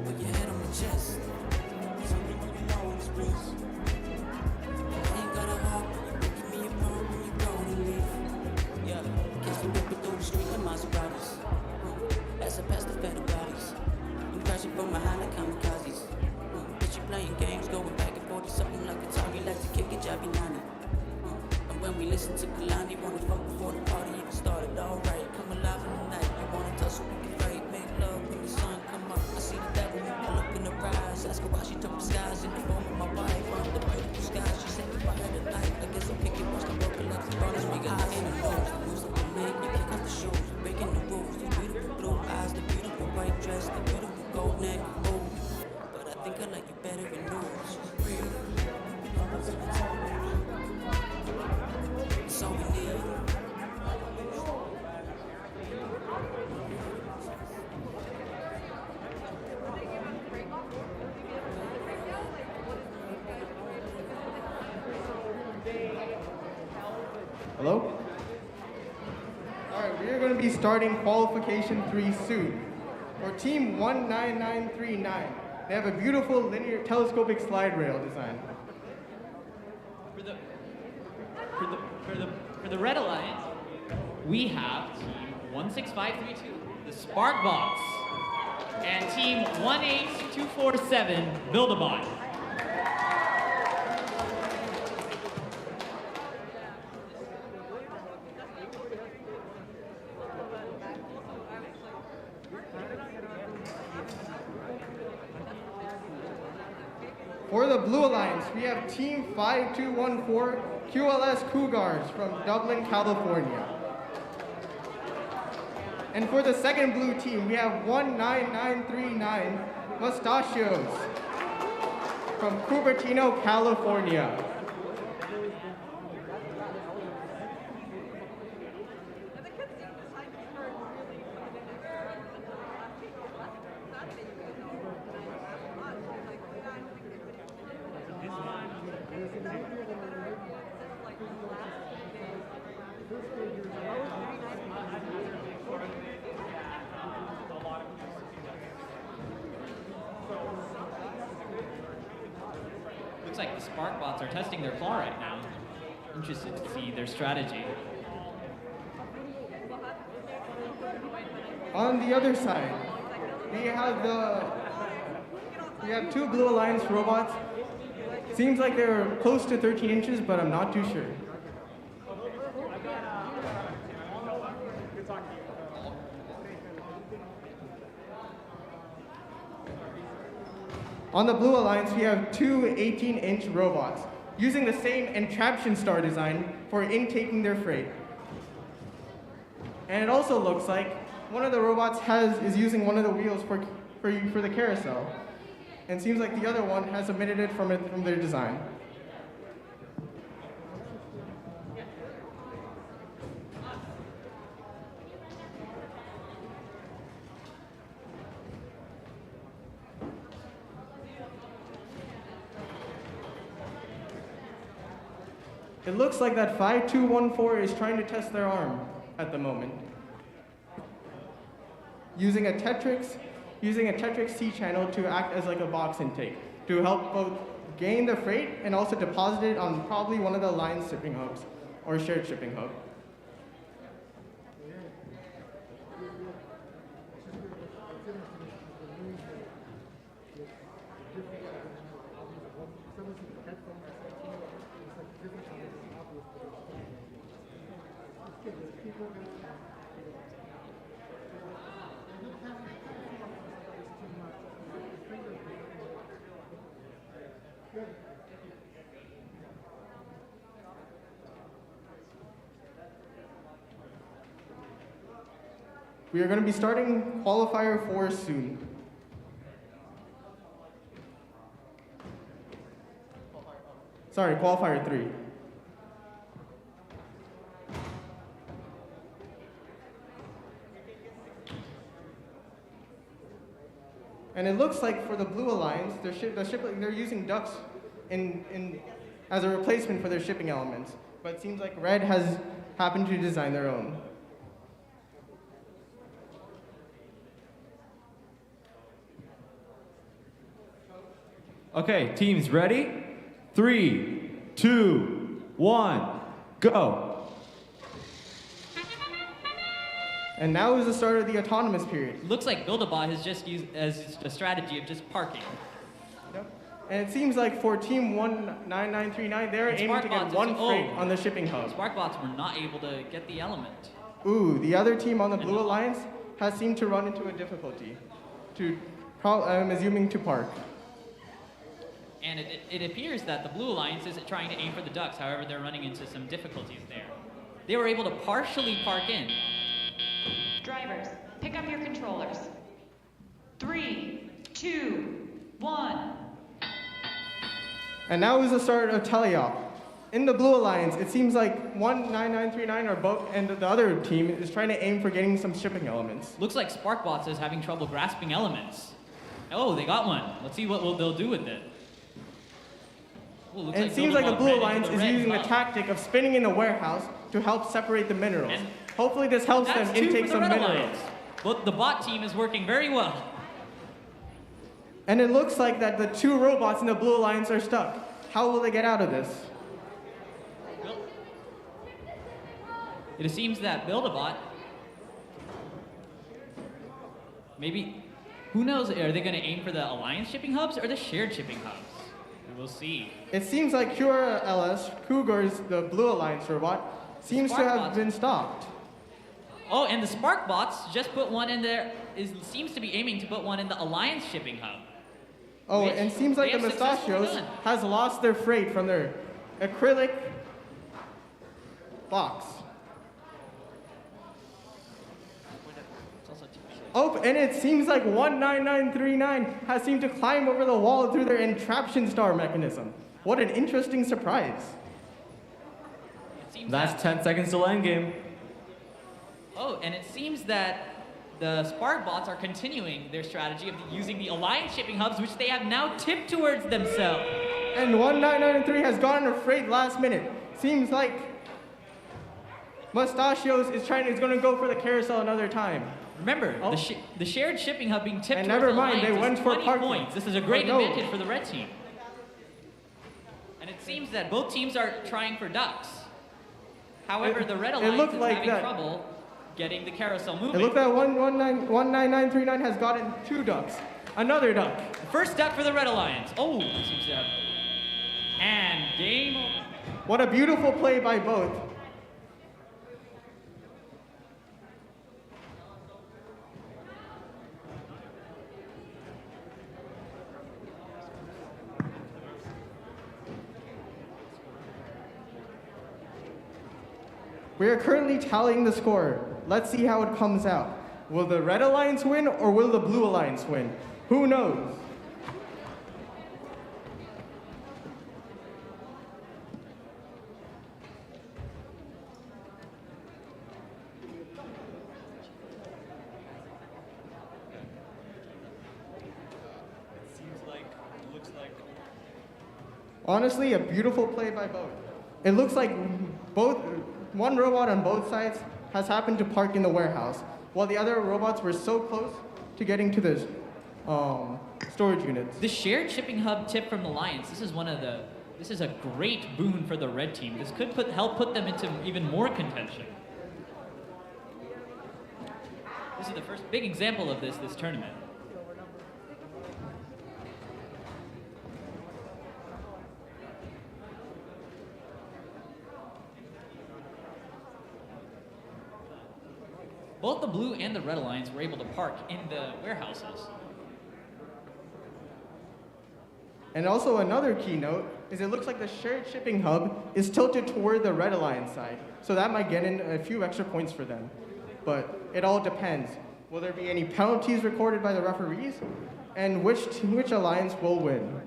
[SPEAKER 1] Put your head on my chest. I ain't got a heart, but you give me a pump when you go to leave. Yeah, kids are whipping through the street in Maseratis. As I pass the better bodies, I'm crashing from behind the kamikazes. Bitch, you playing games, going back and forth, something like a target, like to kick a Jabi Nani. And when we listen to Kalani, wanna fuck before the party even started. Alright, come alive in the night. You wanna tussle, we can fight, make love when the sun come up. I see the devil, I look in her eyes, ask her why she took the skies in the form of my wife. Under the beautiful skies, she said if I had a life, I guess I'll kick it, watch the world collapse. The borders, we got high in the moves, the moves that we make, you kick off the shoes, breaking the rules. The beautiful blue eyes, the beautiful white dress, the beautiful gold neck, ooh. But I think I like you better in news. Real. It's all we need.
[SPEAKER 7] Hello? Alright, we are going to be starting qualification 3 soon. For team 19939, they have a beautiful linear telescopic slide rail design.
[SPEAKER 6] For the Red Alliance, we have team 16532, the Sparkbox, and team 18247, Build-A-Bot.
[SPEAKER 7] For the Blue Alliance, we have Team 5214 QLS Cougars from Dublin, California. And for the second blue team, we have 19939 Mustachios from Cupertino, California.
[SPEAKER 6] Looks like the Sparkbots are testing their claw right now. Interested to see their strategy.
[SPEAKER 7] On the other side, we have two Blue Alliance robots. Seems like they're close to 13 inches, but I'm not too sure. On the Blue Alliance, we have two 18-inch robots using the same entraption star design for intaking their freight. And it also looks like one of the robots is using one of the wheels for the carousel. And seems like the other one has omitted it from their design. It looks like that 5214 is trying to test their arm at the moment. Using a Tetrix C channel to act as like a box intake to help both gain the freight and also deposit it on probably one of the Alliance shipping hubs or shared shipping hub. We are going to be starting qualifier 4 soon. Sorry, qualifier 3. And it looks like for the Blue Alliance, they're using ducks as a replacement for their shipping elements. But it seems like Red has happened to design their own.
[SPEAKER 5] Okay, teams ready? 3, 2, 1, go.
[SPEAKER 7] And now is the start of the autonomous period.
[SPEAKER 6] Looks like Build-A-Bot has just used as a strategy of just parking.
[SPEAKER 7] Yep. And it seems like for Team 19939, they're aiming to get one freight on the shipping hub.
[SPEAKER 6] Sparkbots were not able to get the element.
[SPEAKER 7] Ooh, the other team on the Blue Alliance has seemed to run into a difficulty. I'm assuming to park.
[SPEAKER 6] And it appears that the Blue Alliance isn't trying to aim for the ducks, however, they're running into some difficulties there. They were able to partially park in.
[SPEAKER 8] Drivers, pick up your controllers. 3, 2, 1.
[SPEAKER 7] And now is the start of teleop. In the Blue Alliance, it seems like 19939 or both, and the other team is trying to aim for getting some shipping elements.
[SPEAKER 6] Looks like Sparkbots is having trouble grasping elements. Oh, they got one. Let's see what they'll do with it. Ooh,
[SPEAKER 7] and it seems like the Blue Alliance is using the tactic of spinning in the warehouse to help separate the minerals.
[SPEAKER 6] And
[SPEAKER 7] hopefully this helps them intake some minerals.
[SPEAKER 6] But the bot team is working very well.
[SPEAKER 7] And it looks like that the two robots in the Blue Alliance are stuck. How will they get out of this?
[SPEAKER 6] Well, it seems that Build-A-Bot, maybe, who knows, are they going to aim for the Alliance shipping hubs or the shared shipping hubs? We'll see.
[SPEAKER 7] It seems like Cura LS, Cougar's, the Blue Alliance robot, seems to have been stopped.
[SPEAKER 6] Oh, and the Sparkbots just put one in there, seems to be aiming to put one in the Alliance shipping hub.
[SPEAKER 7] Oh, and it seems like the Mustachios has lost their freight from their acrylic box. Oh, and it seems like 19939 has seemed to climb over the wall through their entraption star mechanism. What an interesting surprise.
[SPEAKER 5] That's 10 seconds till endgame.
[SPEAKER 6] Oh, and it seems that the Sparkbots are continuing their strategy of using the Alliance shipping hubs, which they have now tipped towards themselves.
[SPEAKER 7] And 19993 has gotten a freight last minute. Seems like Mustachios is going to go for the carousel another time.
[SPEAKER 6] Remember, the shared shipping hub being tipped
[SPEAKER 7] and
[SPEAKER 6] towards
[SPEAKER 7] never
[SPEAKER 6] the
[SPEAKER 7] mind,
[SPEAKER 6] Alliance
[SPEAKER 7] they went
[SPEAKER 6] is
[SPEAKER 7] for
[SPEAKER 6] 20
[SPEAKER 7] parking.
[SPEAKER 6] points. This is a great advantage for the red team. And it seems that both teams are trying for ducks. However, the red Alliance is having trouble getting the carousel
[SPEAKER 7] It
[SPEAKER 6] moving.
[SPEAKER 7] looks like 19939 has gotten 2 ducks. Another duck.
[SPEAKER 6] First duck for the Red Alliance. Oh, seems to have. And game over.
[SPEAKER 7] What a beautiful play by both. We are currently tallying the score. Let's see how it comes out. Will the Red Alliance win or will the Blue Alliance win? Who knows? Honestly, a beautiful play by both. It looks like one robot on both sides has happened to park in the warehouse, while the other robots were so close to getting to the storage units.
[SPEAKER 6] The shared shipping hub tip from the Lions. This is a great boon for the red team. This could help put them into even more contention. This is the first big example of this tournament. Both the Blue and the Red Alliance were able to park in the warehouses.
[SPEAKER 7] And also another keynote is it looks like the shared shipping hub is tilted toward the Red Alliance side. So that might get in a few extra points for them. But it all depends. Will there be any penalties recorded by the referees? And which alliance will win?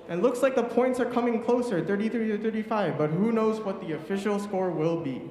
[SPEAKER 7] And looks like the points are coming closer, 33 to 35, but who knows what the official score will be.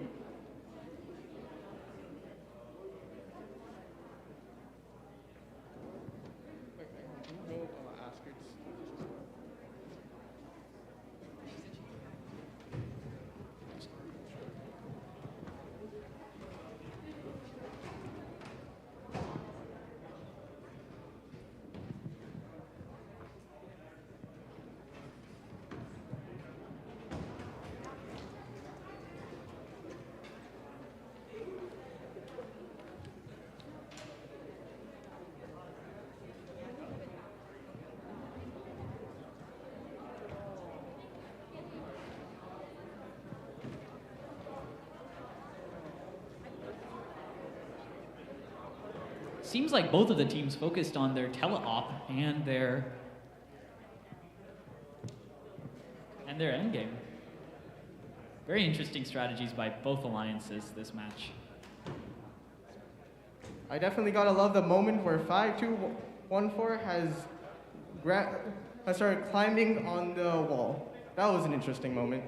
[SPEAKER 6] Seems like both of the teams focused on their tele-op and their endgame. Very interesting strategies by both alliances this match.
[SPEAKER 7] I definitely gotta love the moment where 5214 has started climbing on the wall. That was an interesting moment.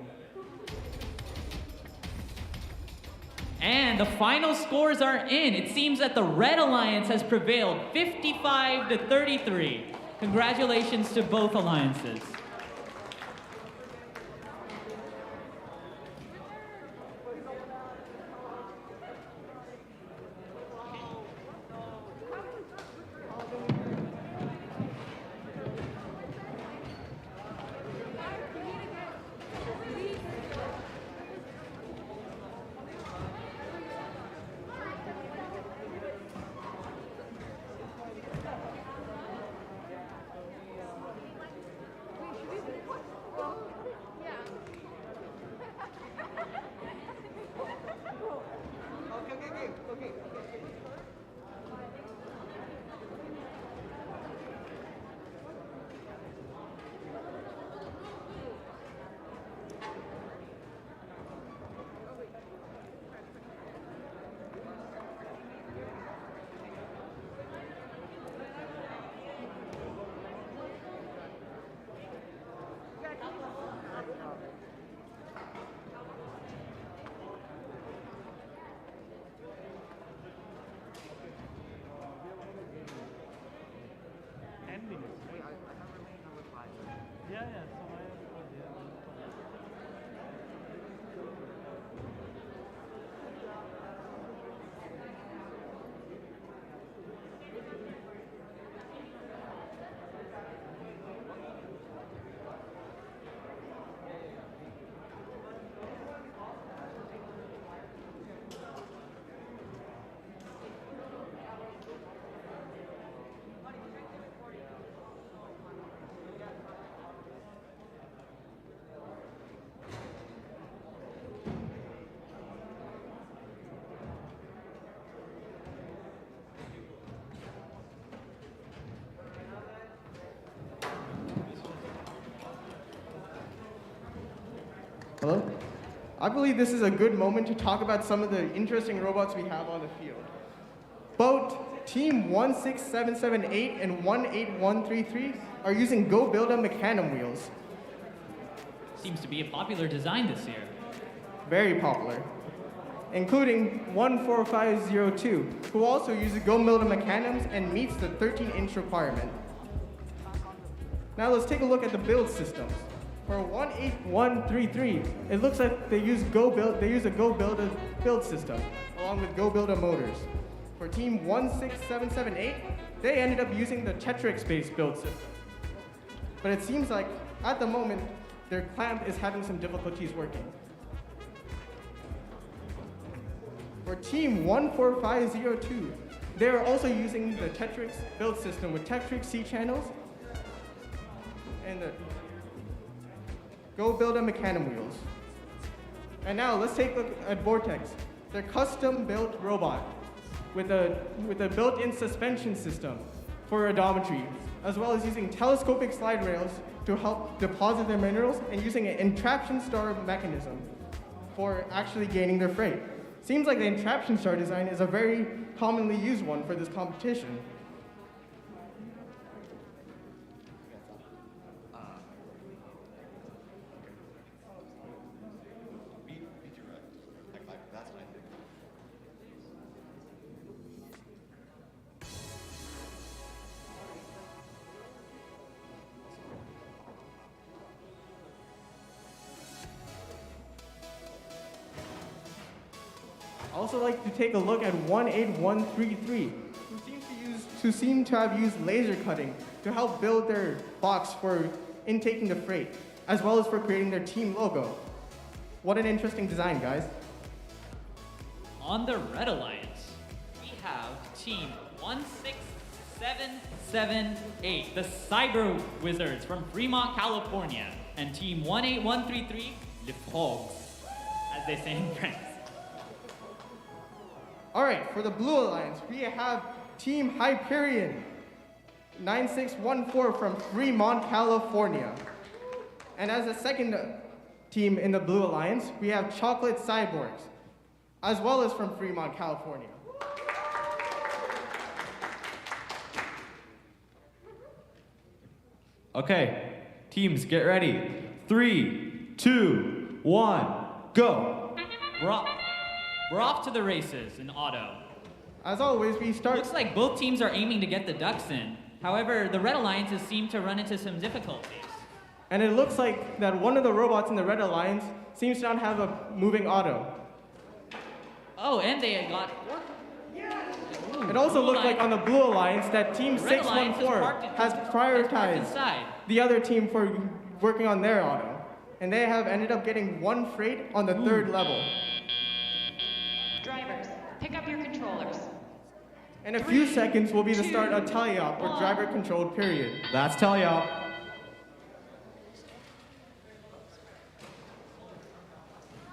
[SPEAKER 6] And the final scores are in. It seems that the Red Alliance has prevailed 55 to 33. Congratulations to both alliances.
[SPEAKER 7] Hello? I believe this is a good moment to talk about some of the interesting robots we have on the field. Both Team 16778 and 18133 are using Go Builder Mechanum wheels.
[SPEAKER 6] Seems to be a popular design this year.
[SPEAKER 7] Very popular. Including 14502, who also uses Go Builder Mechanums and meets the 13-inch requirement. Now let's take a look at the build systems. For 18133, it looks like they use a Go Builder build system, along with Go Builder motors. For Team 16778, they ended up using the Tetrix-based build system. But it seems like, at the moment, their clamp is having some difficulties working. For Team 14502, they are also using the Tetrix build system with Tetrix C channels and the Go Builder Mechanum wheels. And now let's take a look at Vortex, their custom-built robot with a built-in suspension system for odometry, as well as using telescopic slide rails to help deposit their minerals and using an entraption star mechanism for actually gaining their freight. Seems like the entraption star design is a very commonly used one for this competition. I also like to take a look at 18133, who seem to have used laser cutting to help build their box for intaking the freight, as well as for creating their team logo. What an interesting design, guys.
[SPEAKER 6] On the Red Alliance, we have Team 16778, the Cyber Wizards from Fremont, California, and Team 18133, Les Frogs, as they say in France.
[SPEAKER 7] All right, for the Blue Alliance, we have Team Hyperion 9614 from Fremont, California. And as a second team in the Blue Alliance, we have Chocolate Cyborgs, as well as from Fremont, California.
[SPEAKER 5] Okay, teams, get ready. 3, 2, 1, go.
[SPEAKER 6] We're off to the races in auto.
[SPEAKER 7] As always, we start...
[SPEAKER 6] Looks like both teams are aiming to get the ducks in. However, the Red Alliances seem to run into some difficulties.
[SPEAKER 7] And it looks like that one of the robots in the Red Alliance seems to not have a moving auto.
[SPEAKER 6] Oh, and they got...
[SPEAKER 7] It also looked like on the Blue Alliance that Team
[SPEAKER 6] Red Alliance
[SPEAKER 7] 614 has
[SPEAKER 6] parked
[SPEAKER 7] prioritized
[SPEAKER 6] inside.
[SPEAKER 7] the other team for working on their auto. And they have ended up getting one freight on the third level.
[SPEAKER 8] Drivers, pick up your controllers.
[SPEAKER 7] In a few seconds will be the start of teleop, or driver-controlled period.
[SPEAKER 5] That's teleop.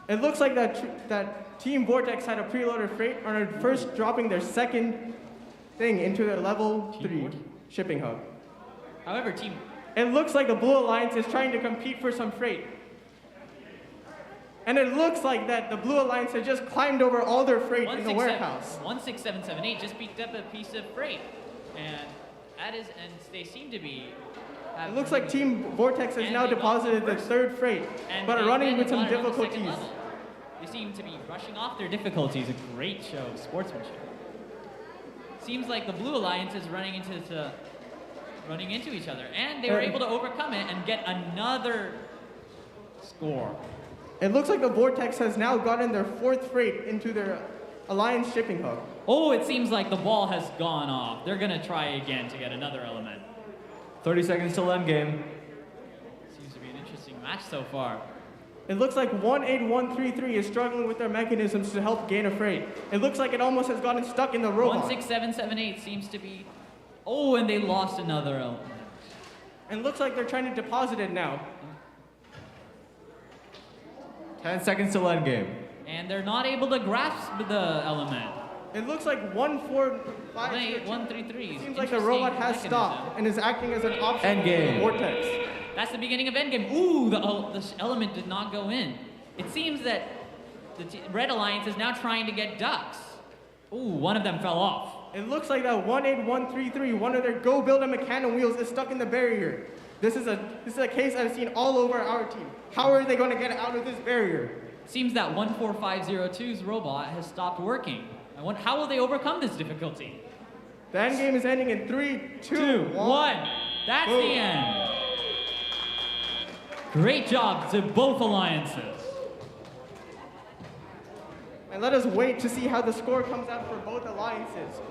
[SPEAKER 7] It looks like that Team Vortex had a preloaded freight and are first dropping their second thing into their level 3 shipping hub.
[SPEAKER 6] However, Team...
[SPEAKER 7] It looks like the Blue Alliance is trying to compete for some freight. And it looks like that the Blue Alliance has just climbed over all their freight in the warehouse.
[SPEAKER 6] 16778 just picked up a piece of freight. And they seem to be...
[SPEAKER 7] It looks like Team Vortex has now deposited the third freight, but are running with some difficulties.
[SPEAKER 6] They seem to be brushing off their difficulties. A great show of sportsmanship. Seems like the Blue Alliance is running into each other, and they were able to overcome it and get another score.
[SPEAKER 7] It looks like the Vortex has now gotten their fourth freight into their Alliance shipping hub.
[SPEAKER 6] Oh, it seems like the ball has gone off. They're gonna try again to get another element.
[SPEAKER 5] 30 seconds till end game.
[SPEAKER 6] Seems to be an interesting match so far.
[SPEAKER 7] It looks like 18133 is struggling with their mechanisms to help gain a freight. It looks like it almost has gotten stuck in the robot.
[SPEAKER 6] 16778 seems to be... Oh, and they lost another element.
[SPEAKER 7] And it looks like they're trying to deposit it now.
[SPEAKER 5] 10 seconds till end game.
[SPEAKER 6] And they're not able to grasp the element.
[SPEAKER 7] It looks like
[SPEAKER 6] 133.
[SPEAKER 7] Seems like the robot has stopped and is acting as an option
[SPEAKER 5] Endgame.
[SPEAKER 7] for the Vortex.
[SPEAKER 6] That's the beginning of endgame. Ooh, the element did not go in. It seems that the Red Alliance is now trying to get ducks. Ooh, one of them fell off.
[SPEAKER 7] It looks like that 18133, one of their Go Build a Mechano wheels, is stuck in the barrier. This is a case I've seen all over our team. How are they going to get out of this barrier?
[SPEAKER 6] Seems that 14502's robot has stopped working. How will they overcome this difficulty?
[SPEAKER 7] The end game is ending in 3, 2, 1.
[SPEAKER 6] That's
[SPEAKER 7] Boom.
[SPEAKER 6] the end. Great job to both alliances.
[SPEAKER 7] And let us wait to see how the score comes out for both alliances.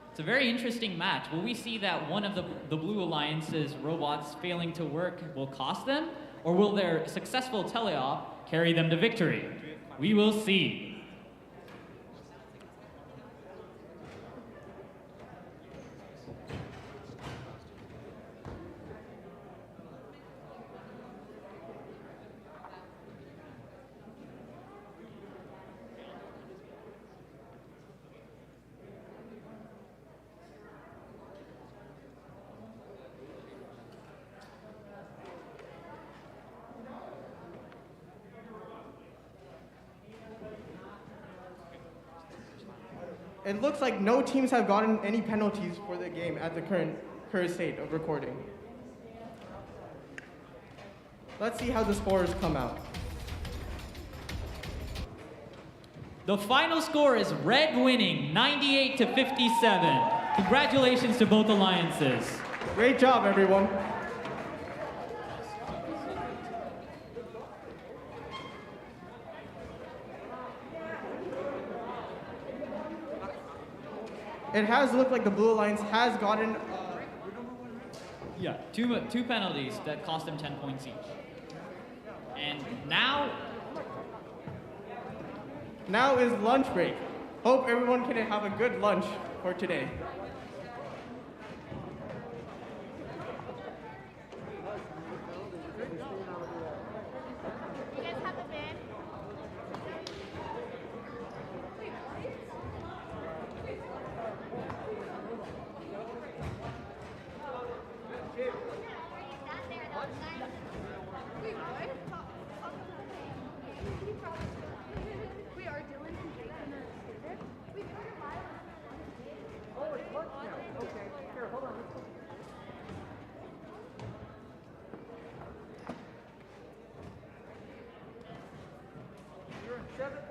[SPEAKER 6] It's a very interesting match. Will we see that one of the Blue Alliance's robots failing to work will cost them? Or will their successful teleop carry them to victory? We will see.
[SPEAKER 7] It looks like no teams have gotten any penalties for the game at the current state of recording. Let's see how the scores come out.
[SPEAKER 6] The final score is Red winning 98 to 57. Congratulations to both alliances.
[SPEAKER 7] Great job, everyone. It has looked like the Blue Alliance has gotten
[SPEAKER 6] two penalties that cost them 10 points each. And now
[SPEAKER 7] is lunch break. Hope everyone can have a good lunch for today.
[SPEAKER 9] You guys have a band? We are Dylan and Jake and the skater. We heard a while. Oh, it's lunch now. Okay, here, hold on. You're in 7th.